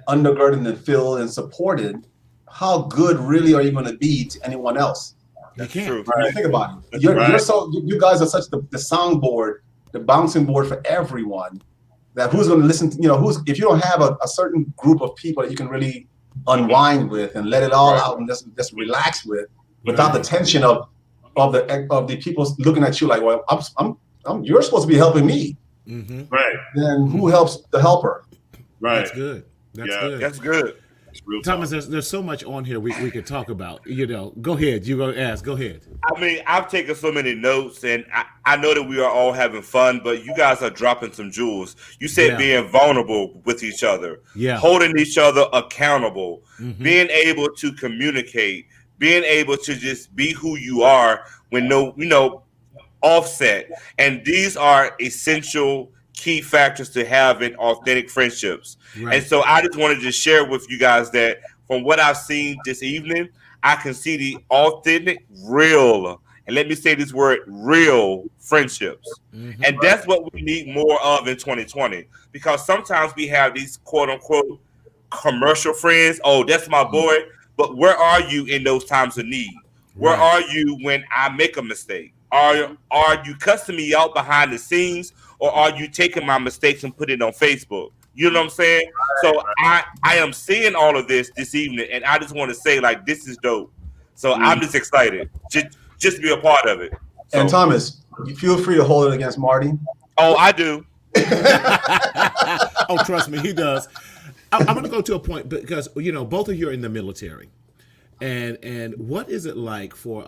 undergirded and filled and supported, how good really are you going to be to anyone else? You can't. Think about it. You guys are such the soundboard, the bouncing board for everyone. That who's going to listen to, if you don't have a certain group of people that you can really unwind with and let it all out and just relax with, without the tension of the people looking at you like, well, you're supposed to be helping me. Right. Then who helps the helper? Right. That's good. That's good. Thomas, there's so much on here we could talk about. Go ahead. You're going to ask. Go ahead. I mean, I've taken so many notes, and I know that we are all having fun, but you guys are dropping some jewels. You said being vulnerable with each other, holding each other accountable, being able to communicate, being able to just be who you are when offset. And these are essential key factors to having authentic friendships. And so I just wanted to share with you guys that from what I've seen this evening, I can see the authentic, real, and let me say this word, real friendships. And that's what we need more of in 2020, because sometimes we have these quote unquote commercial friends. Oh, that's my boy. But where are you in those times of need? Where are you when I make a mistake? Are you cussing me out behind the scenes, or are you taking my mistakes and putting it on Facebook? You know what I'm saying? So I am seeing all of this evening, and I just want to say, like, this is dope. So I'm just excited just to be a part of it. So. And Thomas, you feel free to hold it against Marty. Oh, I do. Oh, trust me, he does. I'm going to go to a point because, both of you are in the military. And what is it like for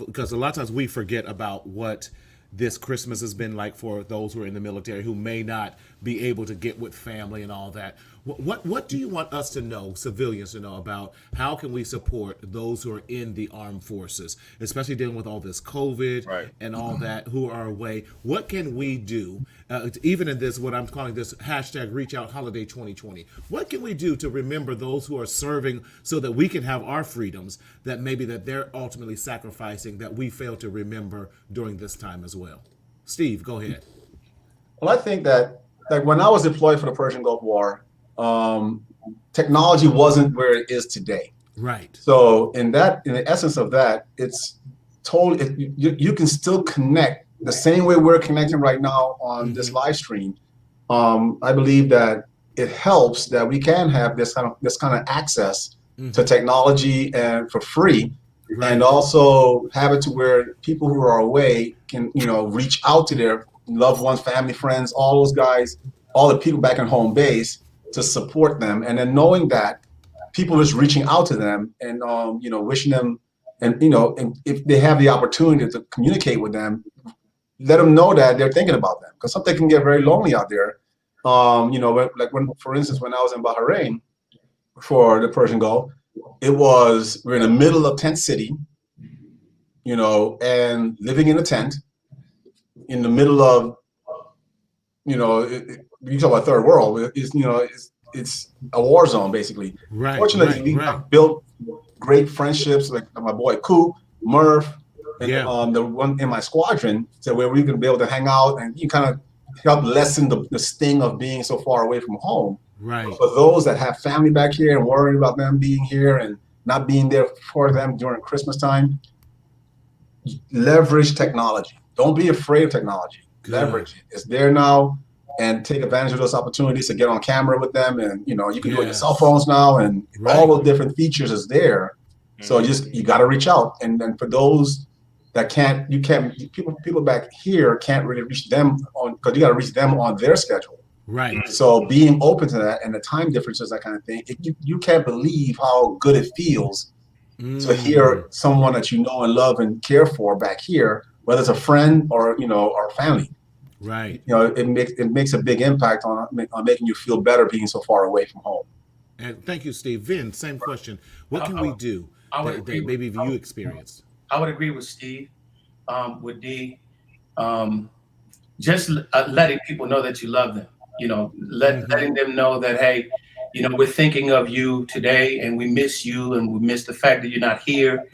because a lot of times we forget about what this Christmas has been like for those who are in the military who may not be able to get with family and all that. What do you want us to know, civilians to know, about how can we support those who are in the armed forces, especially dealing with all this COVID and all that, who are away? What can we do, even in this, what I'm calling this hashtag Reach Out Holiday 2020? What can we do to remember those who are serving so that we can have our freedoms that maybe that they're ultimately sacrificing that we fail to remember during this time as well? Steve, go ahead. Well, I think that like when I was deployed for the Persian Gulf War, technology wasn't where it is today. Right. So in the essence of that, it's you can still connect the same way we're connecting right now on this live stream. I believe that it helps that we can have this kind of access to technology and for free, and also have it to where people who are away can reach out to their loved ones, family, friends, all those guys, all the people back in home base, to support them. And then knowing that people are just reaching out to them and wishing them, and and if they have the opportunity to communicate with them, let them know that they're thinking about them, because something can get very lonely out there. For instance, when I was in Bahrain for the Persian Gulf, we're in the middle of tent city, and living in a tent in the middle of, you talk about third world, it's a war zone basically. Right. Fortunately, we built great friendships, like my boy Coop, Murph, and the one in my squadron, so where we can be able to hang out and you kind of help lessen the sting of being so far away from home. Right. For those that have family back here and worrying about them being here and not being there for them during Christmas time, leverage technology. Don't be afraid of technology. Good. Leverage it. It's there now, and take advantage of those opportunities to get on camera with them. And you can do it on your cell phones now, and all those different features is there. So you got to reach out. And then for those that people back here can't really reach them on, because you got to reach them on their schedule. Right. So being open to that and the time differences, that kind of thing, you can't believe how good it feels to hear someone that you know and love and care for back here, whether it's a friend or or family. Right. It makes a big impact on making you feel better being so far away from home. And thank you, Steve. Vin, same question. What can we do that maybe you experienced? I would agree with Steve, with D. Just letting people know that you love them. Letting them know that, hey, we're thinking of you today, and we miss you, and we miss the fact that you're not here.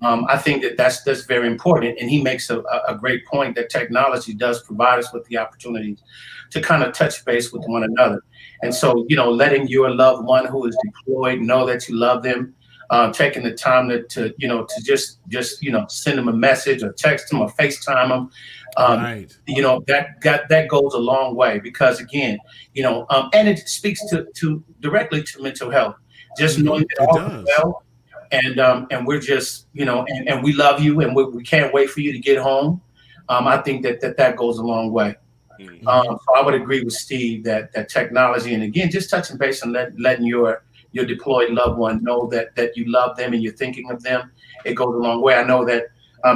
I think that's very important. And he makes a great point that technology does provide us with the opportunity to kind of touch base with one another. And so, letting your loved one who is deployed know that you love them, taking the time to just send them a message or text them or FaceTime them. Right. That goes a long way, because again, and it speaks to directly to mental health. Just knowing that all is well, and we're just and we love you, and we can't wait for you to get home. I think that goes a long way. So I would agree with Steve that technology, and again, just touching base and letting your deployed loved one know that you love them and you're thinking of them, it goes a long way. I know that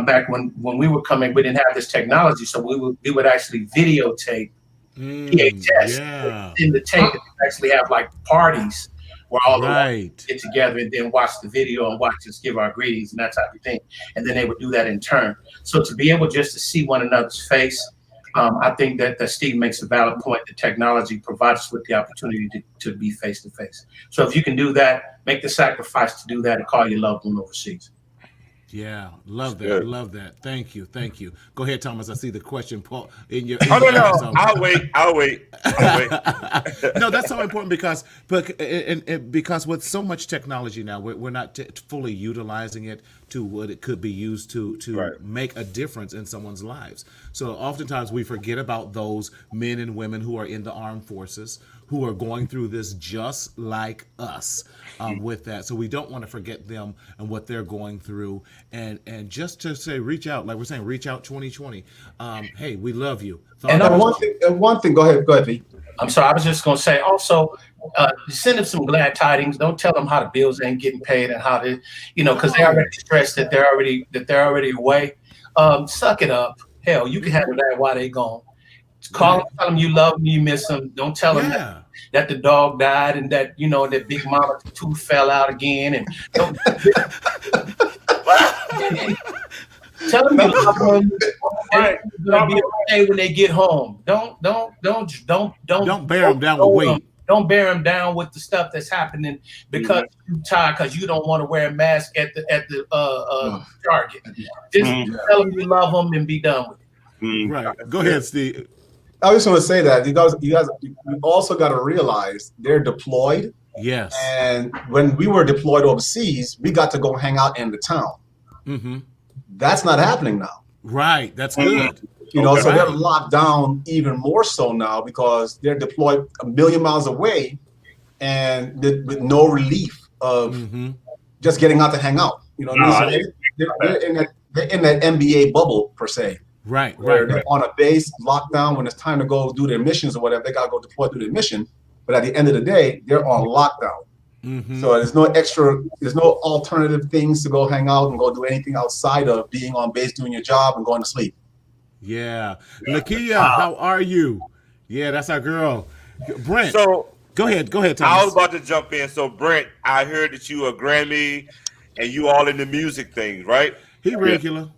back when we were coming, we didn't have this technology, so we would actually videotape VHS in the tape, and actually have like parties where all the get together and then watch the video and watch us give our greetings and that type of thing, and then they would do that in turn. So to be able just to see one another's face, I think that Steve makes a valid point. The technology provides us with the opportunity to be face to face. So if you can do that, make the sacrifice to do that and call your loved one overseas. Yeah, love that. Good. Love that. Thank you. Go ahead, Thomas. I see the question, Paul. No. I'll wait. No, that's so important because with so much technology now, we're not fully utilizing it to what it could be used to make a difference in someone's lives. So oftentimes we forget about those men and women who are in the armed forces, who are going through this just like us with that. So we don't want to forget them and what they're going through. And just to say, reach out, like we're saying, reach out 2020. Hey, we love you. One thing, go ahead, V. I'm sorry, I was just going to say also, send them some glad tidings. Don't tell them how the bills ain't getting paid and how to, because they're already stressed that they're already away. Suck it up. Hell, you can handle that while they gone. Call them, tell them you love them, you miss them. Don't tell them that the dog died and that that Big Mama's tooth fell out again. And don't tell them you love them. It's gonna be okay when they get home. Don't bear them down with weight. Don't bear them down with the stuff that's happening because you're tired, because you don't want to wear a mask at the target. Just tell them you love them and be done with it. Right. Go ahead, Steve. I just want to say that you guys also got to realize they're deployed. Yes. And when we were deployed overseas, we got to go hang out in the town. Mm-hmm. That's not happening now. Right. That's good. So they're locked down even more so now because they're deployed a million miles away, and with no relief of just getting out to hang out. They're in that NBA bubble per se. Right. They're on a base, locked down. When it's time to go do their missions or whatever, they got to go deploy through their mission. But at the end of the day, they're on lockdown. So there's no alternative things to go hang out and go do anything outside of being on base, doing your job, and going to sleep. Yeah. Lakia, how are you? Yeah, that's our girl. Brent. So go ahead, Thomas. I was about to jump in. So Brent, I heard that you a Grammy and you all in the music things, right? He regular.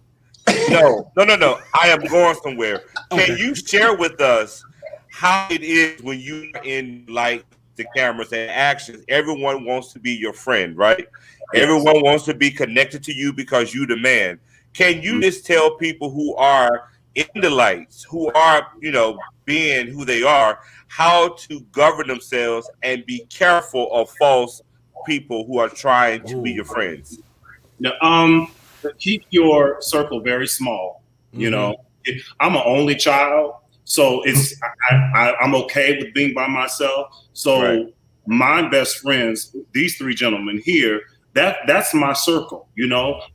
No. I am going somewhere. Okay. Can you share with us how it is when you are in like the cameras and actions? Everyone wants to be your friend, right? Yes. Everyone wants to be connected to you because you the man. Can you just tell people who are in the lights, who are, being who they are, how to govern themselves and be careful of false people who are trying to be your friends? Now, keep your circle very small. I'm an only child, so I'm okay with being by myself. So my best friends, these three gentlemen here, that's my circle.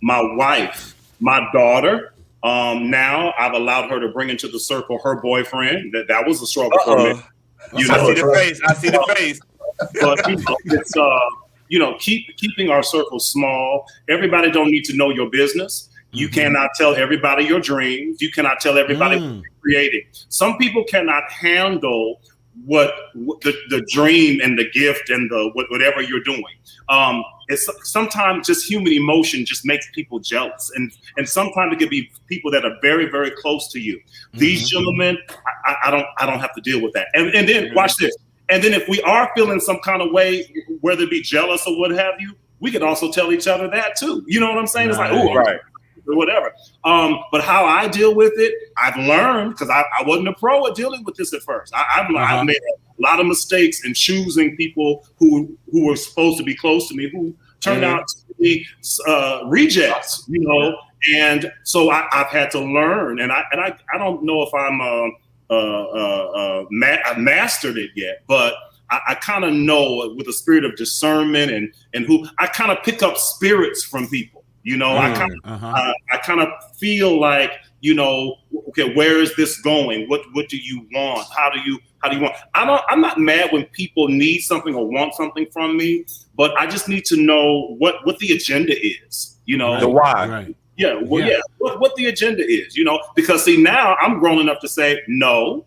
My wife, My daughter, now I've allowed her to bring into the circle her boyfriend. That was a struggle for me. I see the face. I see the face. But it's keeping our circle small. Everybody don't need to know your business. You cannot tell everybody your dreams. You cannot tell everybody what you're creating. Some people cannot handle what the dream and the gift and the whatever you're doing. It's sometimes just human emotion just makes people jealous, and sometimes it could be people that are very, very close to you. These gentlemen, I don't have to deal with that. And then watch this. And then if we are feeling some kind of way, whether it be jealous or what have you, we could also tell each other that too. You know what I'm saying? It's like, oh, right. Or whatever. But how I deal with it, I've learned, because I wasn't a pro at dealing with this at first. I've made a lot of mistakes in choosing people who were supposed to be close to me, who turned out to be rejects, and so I've had to learn, and I don't know if I've mastered it yet, but I kind of know with a spirit of discernment and who I kind of pick up spirits from people. I kind of feel like, okay, where is this going? What do you want? How do you want? I'm not mad when people need something or want something from me, but I just need to know what the agenda is. The why. Right. Yeah. Well, yeah. What the agenda is, because see, now I'm grown enough to say no.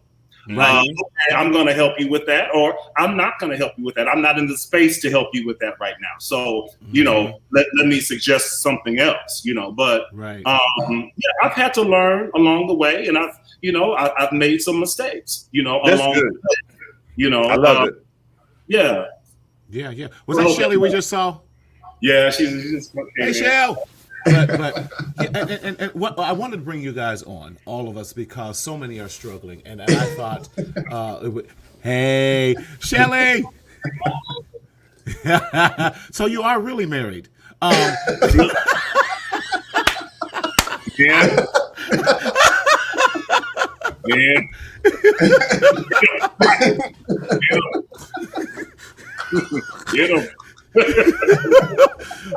Okay, I'm going to help you with that, or I'm not going to help you with that. I'm not in the space to help you with that right now. So, let me suggest something else, but, I've had to learn along the way, and I've made some mistakes, along the way, I love it. Yeah. Yeah. Was that Shelly we just saw? Yeah. She's hey, Shell. But what I wanted to bring you guys on, all of us, because so many are struggling, and I thought, hey, Shelly. So you are really married. Yeah.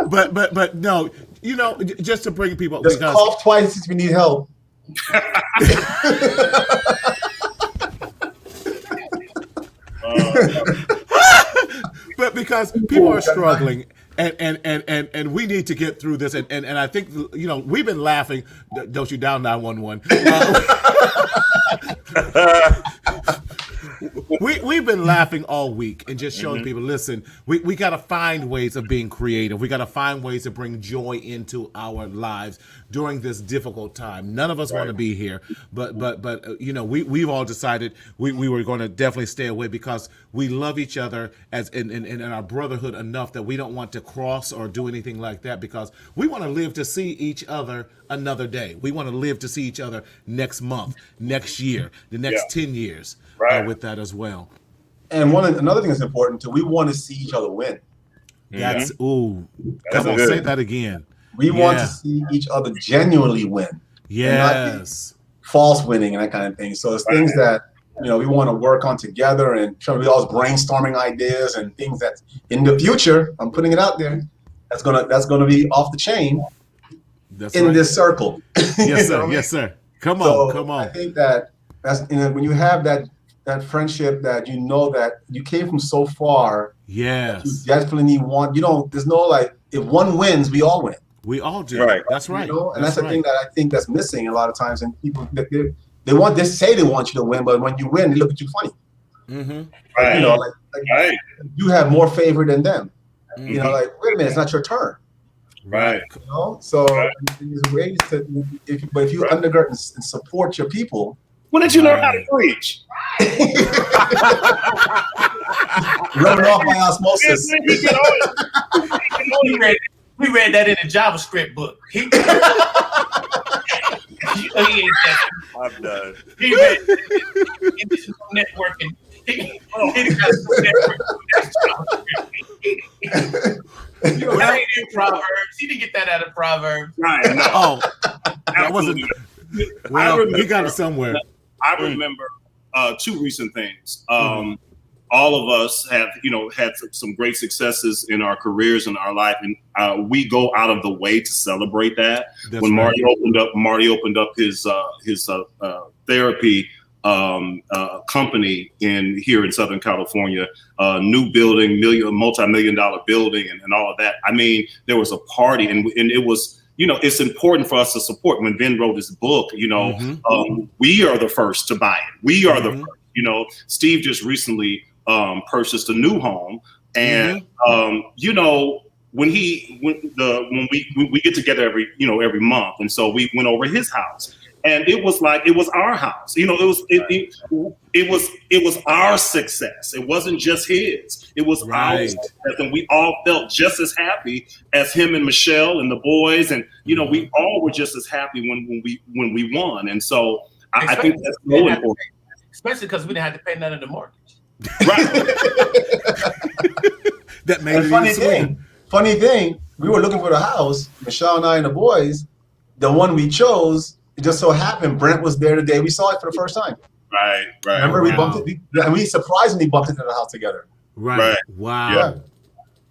But no, just to bring people, just cough twice if you need help. But because people are struggling, and we need to get through this, and I think we've been laughing. Don't you down 911? We've been laughing all week and just showing people, listen, we got to find ways of being creative. We got to find ways to bring joy into our lives during this difficult time. None of us want to be here, but we've all decided we were going to definitely stay away because we love each other as in our brotherhood enough that we don't want to cross or do anything like that, because we want to live to see each other another day. We want to live to see each other next month, next year, the next 10 years. With that as well. And another thing that's important too, we want to see each other win. That's come on, say that again. We want to see each other genuinely win. Yes. False winning and that kind of thing. So it's things that we want to work on together, and try to be always brainstorming ideas and things that in the future, I'm putting it out there, that's gonna be off the chain in this circle. Yes, sir. Yes, sir. Come on. I think that's when you have that friendship, that that you came from so far. Yes. You definitely want. There's no if one wins, we all win. We all do. Right. That's right. And that's the thing that I think that's missing a lot of times. And people they say they want you to win, but when you win, they look at you funny. Right. You have more favor than them. Wait a minute, it's not your turn. Right. So there's ways to, if you undergird and support your people. When did you learn how to preach? Running off by osmosis. We read that in the JavaScript book. I'm done. He read networking. He got that ain't in Proverbs. He didn't get that out of Proverbs. Right. No. Oh, that wasn't. Well, he got it somewhere. I remember two recent things. all of us have, had some great successes in our careers and our life, and we go out of the way to celebrate that. That's when right. Marty opened up his therapy company here in Southern California, new building, multi-million-dollar building, and all of that. I mean, there was a party, and it was, it's important for us to support. When Ben wrote his book, we are the first to buy it. We are the first. Steve just recently purchased a new home, and when we get together every month, and so we went over his house. And it was like, it was our house. It was our success. It wasn't just his. It was our success. And we all felt just as happy as him and Michelle and the boys. And, we all were just as happy when we won. And so I think that's so important. Especially because we didn't have to pay none of the mortgage. Right. That made it funny thing, we were looking for the house, Michelle and I and the boys. The one we chose, it just so happened Brent was there the day we saw it for the first time. Right. Remember, we bumped it, and we surprisingly bumped into the house together. Right. Wow. Yeah.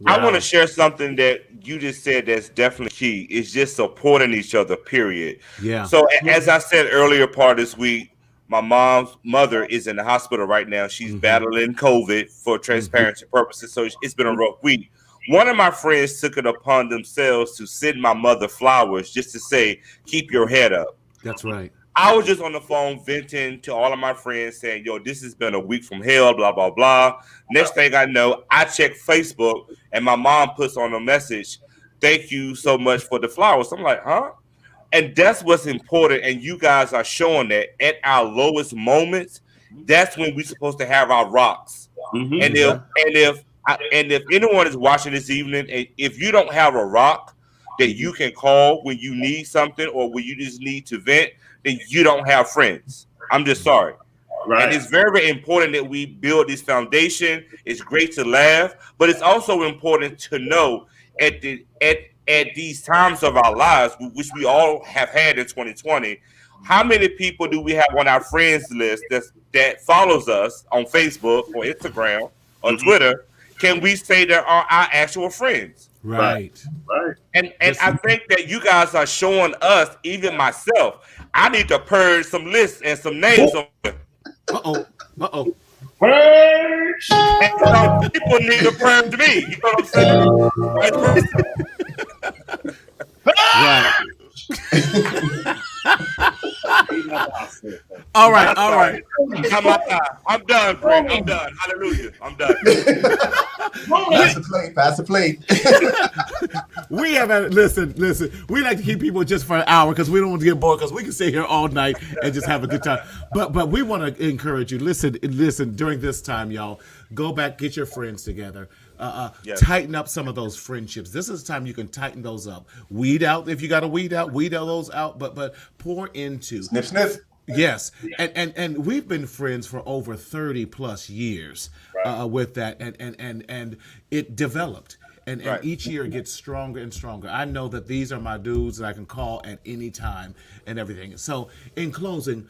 I want to share something that you just said that's definitely key. It's just supporting each other, period. Yeah. So as I said earlier part of this week, my mom's mother is in the hospital right now. She's battling COVID for transparency purposes. So it's been a rough week. One of my friends took it upon themselves to send my mother flowers just to say, keep your head up. That's right. I was just on the phone venting to all of my friends saying, yo, this has been a week from hell, blah, blah, blah. Next thing I know, I check Facebook and my mom puts on a message, thank you so much for the flowers. I'm like, huh? And that's what's important. And you guys are showing that at our lowest moments, that's when we're supposed to have our rocks. And if anyone is watching this evening, and if you don't have a rock that you can call when you need something or when you just need to vent, then you don't have friends. I'm just sorry. Right. And it's very, very important that we build this foundation. It's great to laugh, but it's also important to know at these times of our lives, which we all have had in 2020, how many people do we have on our friends list that follows us on Facebook or Instagram or Twitter? Can we say they are our actual friends? Right. And I think that you guys are showing us, even myself, I need to purge some lists and some names. Uh-oh. Purge! And some people need to purge me. You know what I'm saying? Right. All right. I'm done, Brent. I'm done. Hallelujah. I'm done. Pass the plate. We have listen. We like to keep people just for an hour because we don't want to get bored because we can sit here all night and just have a good time. But we want to encourage you. Listen. During this time, y'all, go back, get your friends together. Yes. Tighten up some of those friendships. This is the time you can tighten those up. Weed out if you got to weed those out. But pour into sniff. Yes, and we've been friends for over 30 plus years with that, and it developed. And each year it gets stronger and stronger. I know that these are my dudes that I can call at any time and everything. So in closing,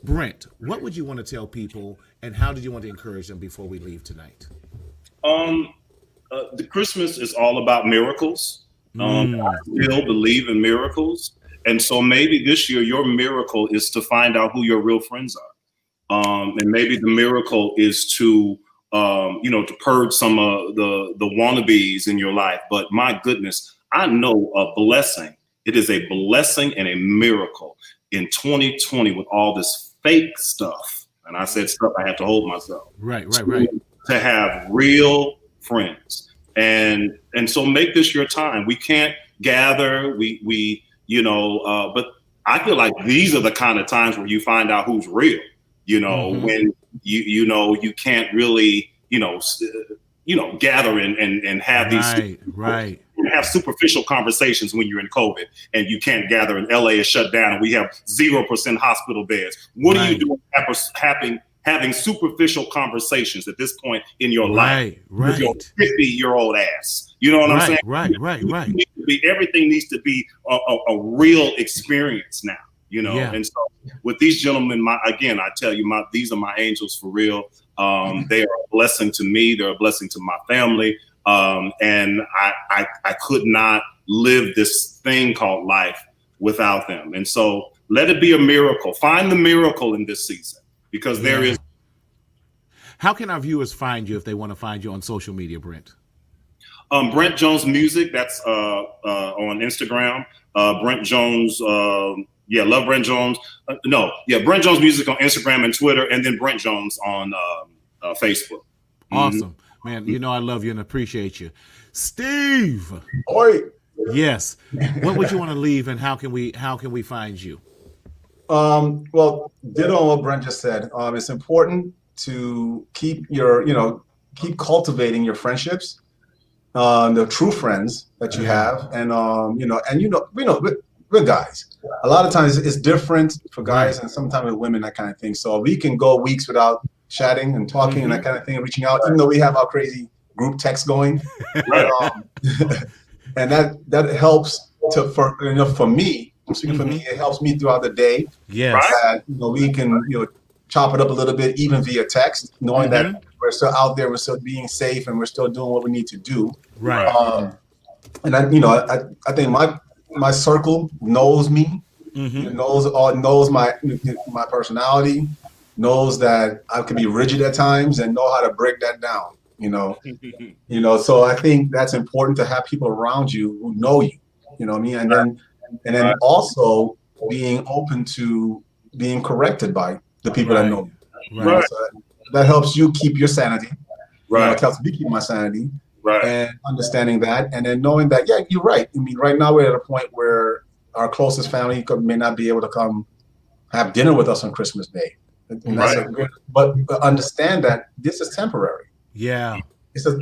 Brent, what would you want to tell people and how did you want to encourage them before we leave tonight? The Christmas is all about miracles. I still believe in miracles. And so maybe this year your miracle is to find out who your real friends are. And maybe the miracle is to to purge some of the wannabes in your life. But my goodness, I know a blessing. It is a blessing and a miracle in 2020 with all this fake stuff. And I said stuff, I have to hold myself. Right. To have real friends. And so make this your time. We can't gather, but I feel like these are the kind of times where you find out who's real, when you can't really, gather and have these right. Have superficial conversations when you're in COVID and you can't gather and LA is shut down and we have 0% hospital beds. What are you doing having superficial conversations at this point in your life with your 50-year-old ass? You know what I'm saying? Right. Everything needs to be a real experience now, And so with these gentlemen, I tell you, these are my angels for real. They are a blessing to me. They're a blessing to my family. And I could not live this thing called life without them. And so let it be a miracle. Find the miracle in this season, because there is. How can our viewers find you if they want to find you on social media, Brent? Brent Jones Music. That's on Instagram. Brent Jones. Love Brent Jones. Brent Jones Music on Instagram and Twitter, and then Brent Jones on Facebook. Awesome, man. You know I love you and appreciate you, Steve. Oi. Yes. What would you want to leave, and how can we find you? Well, ditto on what Brent just said. It's important to keep keep cultivating your friendships, the true friends that you have, and we're guys. A lot of times it's different for guys, and sometimes with women, that kind of thing. So we can go weeks without chatting and talking and that kind of thing, and reaching out, even though we have our crazy group text going. And that helps for me. I'm speaking for me. It helps me throughout the day. Yes. We can chop it up a little bit, even via text, knowing that we're still out there, we're still being safe, and we're still doing what we need to do. Right. And I think my circle knows me, knows my personality, knows that I can be rigid at times, and know how to break that down. So I think that's important to have people around you who know you. You know what I mean? And then also being open to being corrected by the people that know you. Right. So that helps you keep your sanity. Right. It helps me keep my sanity. Right. And understanding that, and then knowing that, yeah, you're right. I mean, right now we're at a point where our closest family may not be able to come have dinner with us on Christmas Day. And but understand that this is temporary. Yeah.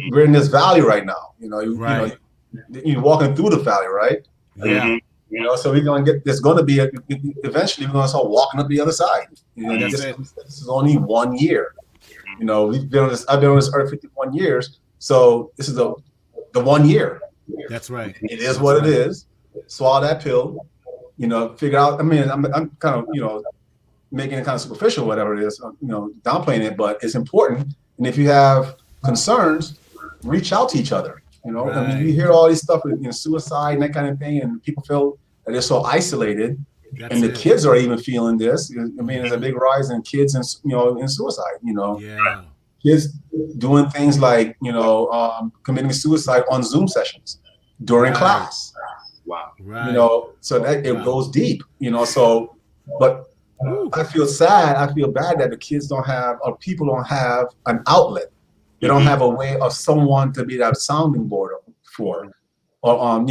We're in this valley right now. You're walking through the valley, right? Yeah. So we're gonna get. There's gonna be eventually we're gonna start walking up the other side. This is only 1 year. We've been on this. I've been on this earth 51 years. So this is the 1 year. That's right. It is what it is. Swallow that pill. Figure out. I mean, I'm kind of making it kind of superficial, whatever it is. Downplaying it, but it's important. And if you have concerns, reach out to each other. Right. I mean, you hear all this stuff with suicide and that kind of thing, and people feel that they're so isolated. And the kids are even feeling this. I mean, there's a big rise in kids in suicide. Yeah. Kids doing things like committing suicide on Zoom sessions during class. Wow. Right. So that it goes deep. But I feel sad. I feel bad that the kids don't have, or people don't have, an outlet. They don't have a way of someone to be that sounding board for, or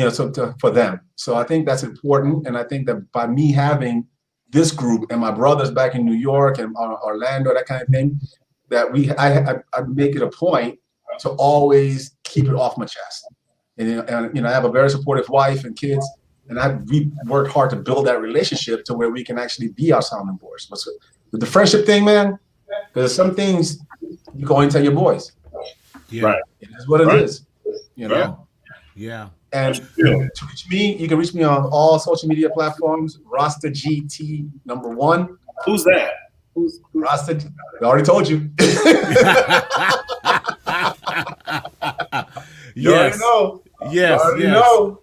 for them. So I think that's important, and I think that by me having this group and my brothers back in New York and Orlando, that kind of thing, that I make it a point to always keep it off my chest. And I have a very supportive wife and kids, and we worked hard to build that relationship to where we can actually be our sounding boards. But with the friendship thing, man, there's some things you go and tell your boys. Yeah. Right. It is what it is. Yeah. And to reach me, you can reach me on all social media platforms. Rasta GT #1. Who's that? Who's Rasta? I already told you. You already know. Yes. You already know.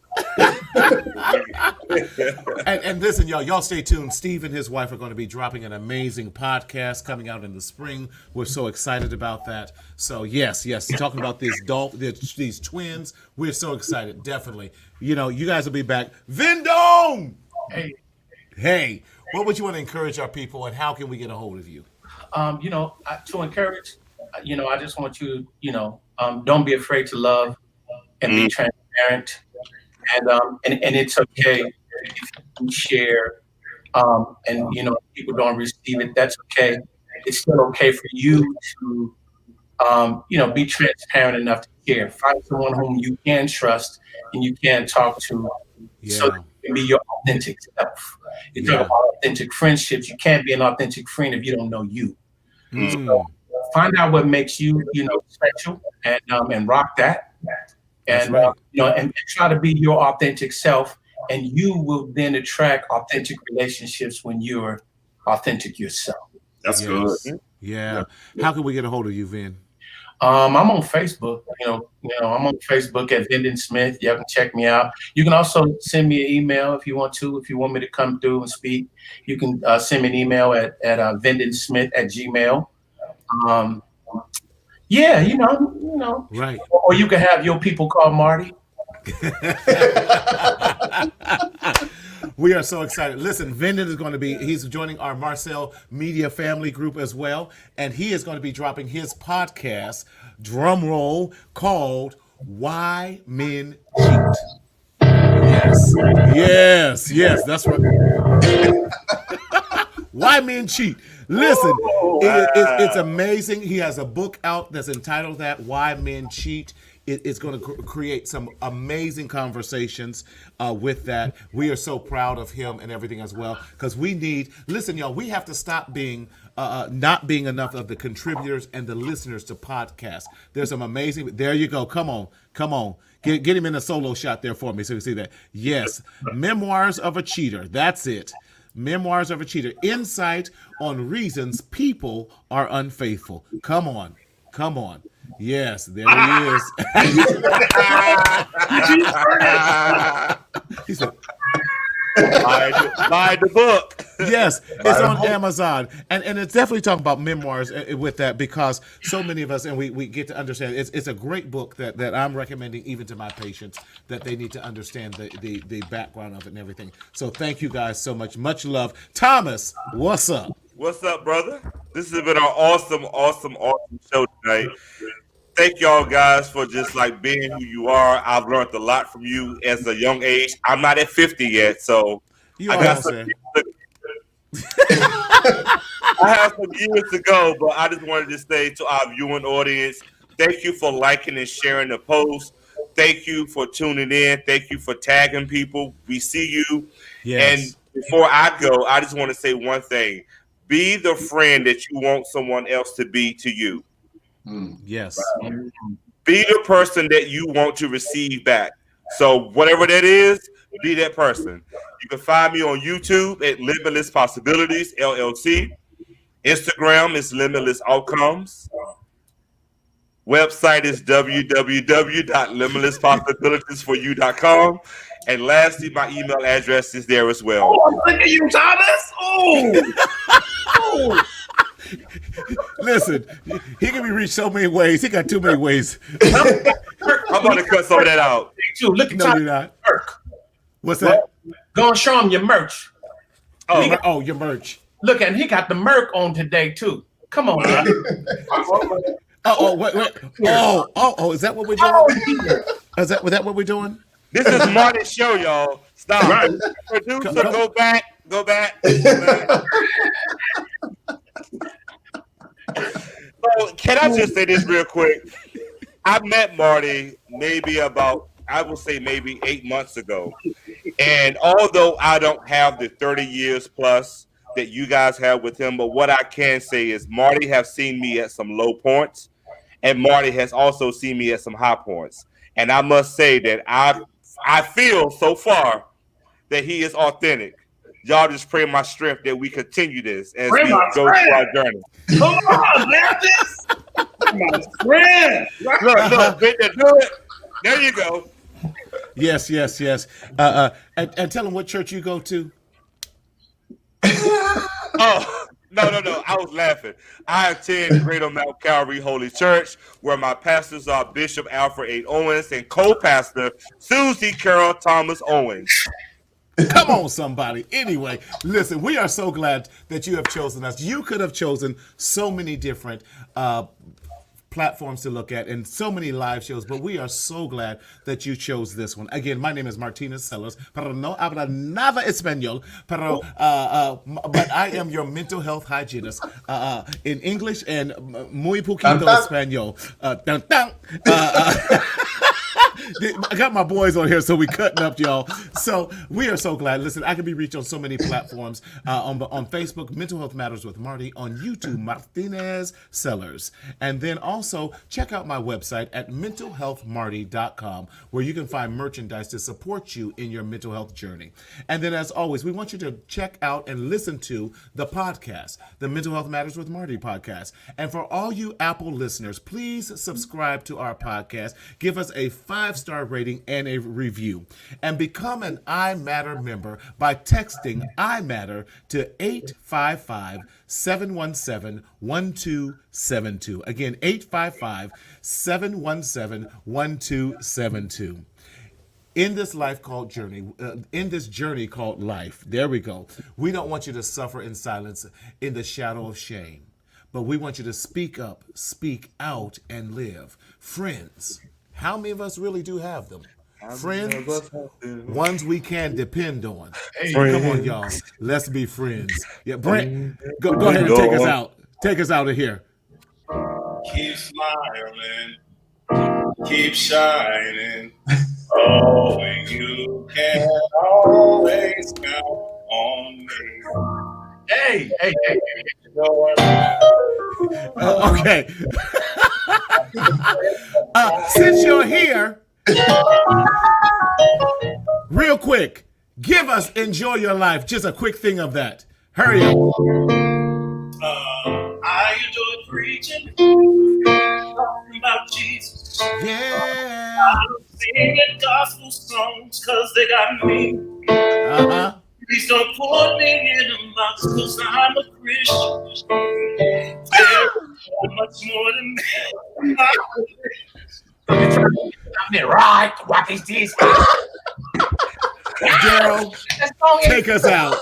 And listen, y'all stay tuned. Steve and his wife are going to be dropping an amazing podcast coming out in the spring. We're so excited about that. So yes, talking about these twins, we're so excited. Definitely. You guys will be back. Vendome! Hey, what would you want to encourage our people, and how can we get a hold of you? To encourage, I just want you, don't be afraid to love and be transparent. And it's okay if you share, and people don't receive it. That's okay. It's still okay for you to, be transparent enough to share. Find someone whom you can trust and you can talk to, so that you can be your authentic self. You talk about authentic friendships. You can't be an authentic friend if you don't know you. So find out what makes you, special, and rock that. And and try to be your authentic self, and you will then attract authentic relationships when you're authentic yourself. That's good. Yeah. How can we get a hold of you, Vin? I'm on Facebook. I'm on Facebook at Vindon Smith. You can check me out. You can also send me an email if you want to. If you want me to come through and speak, you can send me an email at vindonsmith@gmail. Um, yeah, Right. or you can have your people call Marty. We are so excited. Listen, Vindon is going to he's joining our Marcel Media family group as well. And he is going to be dropping his podcast, drum roll, called Why Men Cheat. Yes. Yes. Yes. That's right. Why Men Cheat. Listen, it's amazing. He has a book out that's entitled that, Why Men Cheat. It's going to create some amazing conversations with that. We are so proud of him and everything as well, because listen, y'all, we have to stop being not being enough of the contributors and the listeners to podcasts. There's some amazing, there you go. Come on. Get him in a solo shot there for me so you see that. Yes, Memoirs of a Cheater. That's it. Memoirs of a Cheater. Insight on reasons people are unfaithful. Come on. Yes, there he is. He said, buy the book. Yes, it's on Amazon, and it's definitely talking about memoirs with that, because so many of us, and we get to understand it's a great book that I'm recommending even to my patients, that they need to understand the background of it and everything. So thank you guys so much love. Thomas, what's up? What's up, brother? This has been an awesome show tonight. Thank y'all guys for just like being who you are. I've learned a lot from you as a young age. I'm not at 50 yet, so You I are got some I have some years to go, but I just wanted to say to our viewing audience, thank you for liking and sharing the post. Thank you for tuning in. Thank you for tagging people. We see you. Yes. And before I go, I just want to say one thing. Be the friend that you want someone else to be to you. Yes. Be the person that you want to receive back. So whatever that is, be that person. You can find me on YouTube at Limitless Possibilities, LLC. Instagram is Limitless Outcomes. Website is www.limitlesspossibilitiesforyou.com. And lastly, my email address is there as well. Oh, look at you, Thomas. Oh. Listen, he can be reached so many ways. He got too many ways. I'm going to cut some of that out. Look at No, you're not. Merch. What's that? Go and show him your merch. Your merch. Look, and he got the Merc on today too. Come on, man. Wait. Is that what we're doing? Is that what we're doing? This is Marty's show, y'all. Stop. Right. Producer, go back. So, can I just say this real quick? I met Marty maybe 8 months ago. And although I don't have the 30 years plus that you guys have with him, but what I can say is Marty has seen me at some low points, and Marty has also seen me at some high points. And I must say that I feel so far that he is authentic. Y'all just pray my strength that we continue this as we go through our journey. Come on, Baptist. My friend. Look, do it. There you go. Yes. And tell him what church you go to. Oh, no. I was laughing. I attend Greater Mount Calvary Holy Church, where my pastors are Bishop Alfred A. Owens and co-pastor Susie Carol Thomas Owens. Come on, somebody. Anyway, listen, we are so glad that you have chosen us. You could have chosen so many different platforms to look at and so many live shows, but we are so glad that you chose this one. Again, my name is Martinez Sellers, pero no habla nada español, pero but I am your mental health hygienist in English and muy poquito español. I got my boys on here, so we cutting up, y'all. So we are so glad. Listen, I can be reached on so many platforms. On Facebook, Mental Health Matters with Marty. On YouTube, Martinez Sellers. And then also check out my website at mentalhealthmarty.com, where you can find merchandise to support you in your mental health journey. And then, as always, we want you to check out and listen to the podcast, the Mental Health Matters with Marty podcast. And for all you Apple listeners, please subscribe to our podcast. Give us a 5-star rating and a review. And become an I Matter member by texting I Matter to 855-717-1272. Again, 855-717-1272. In this life called journey, in this journey called life, there we go. We don't want you to suffer in silence in the shadow of shame, but we want you to speak up, speak out, and live. Friends, how many of us really do have them? Friends, ones we can depend on. Hey, come on, y'all. Let's be friends. Yeah, Brent, go ahead and take us out. Take us out of here. Keep smiling, keep shining. Oh, you can always count on me. Hey. Okay. Since you're here, real quick, give us Enjoy Your Life. Just a quick thing of that. Hurry up. I enjoy preaching, talking about Jesus. Yeah. I'm singing gospel songs because they got me. Uh-huh. Please don't put me in a box because I'm a Christian. There's so much more than that. Right, what is this? Daryl, take us out.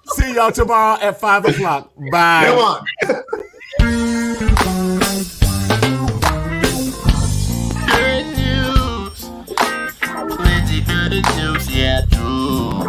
See y'all tomorrow at 5 o'clock. Bye. Come on. Good news. Plenty good news, yeah, true.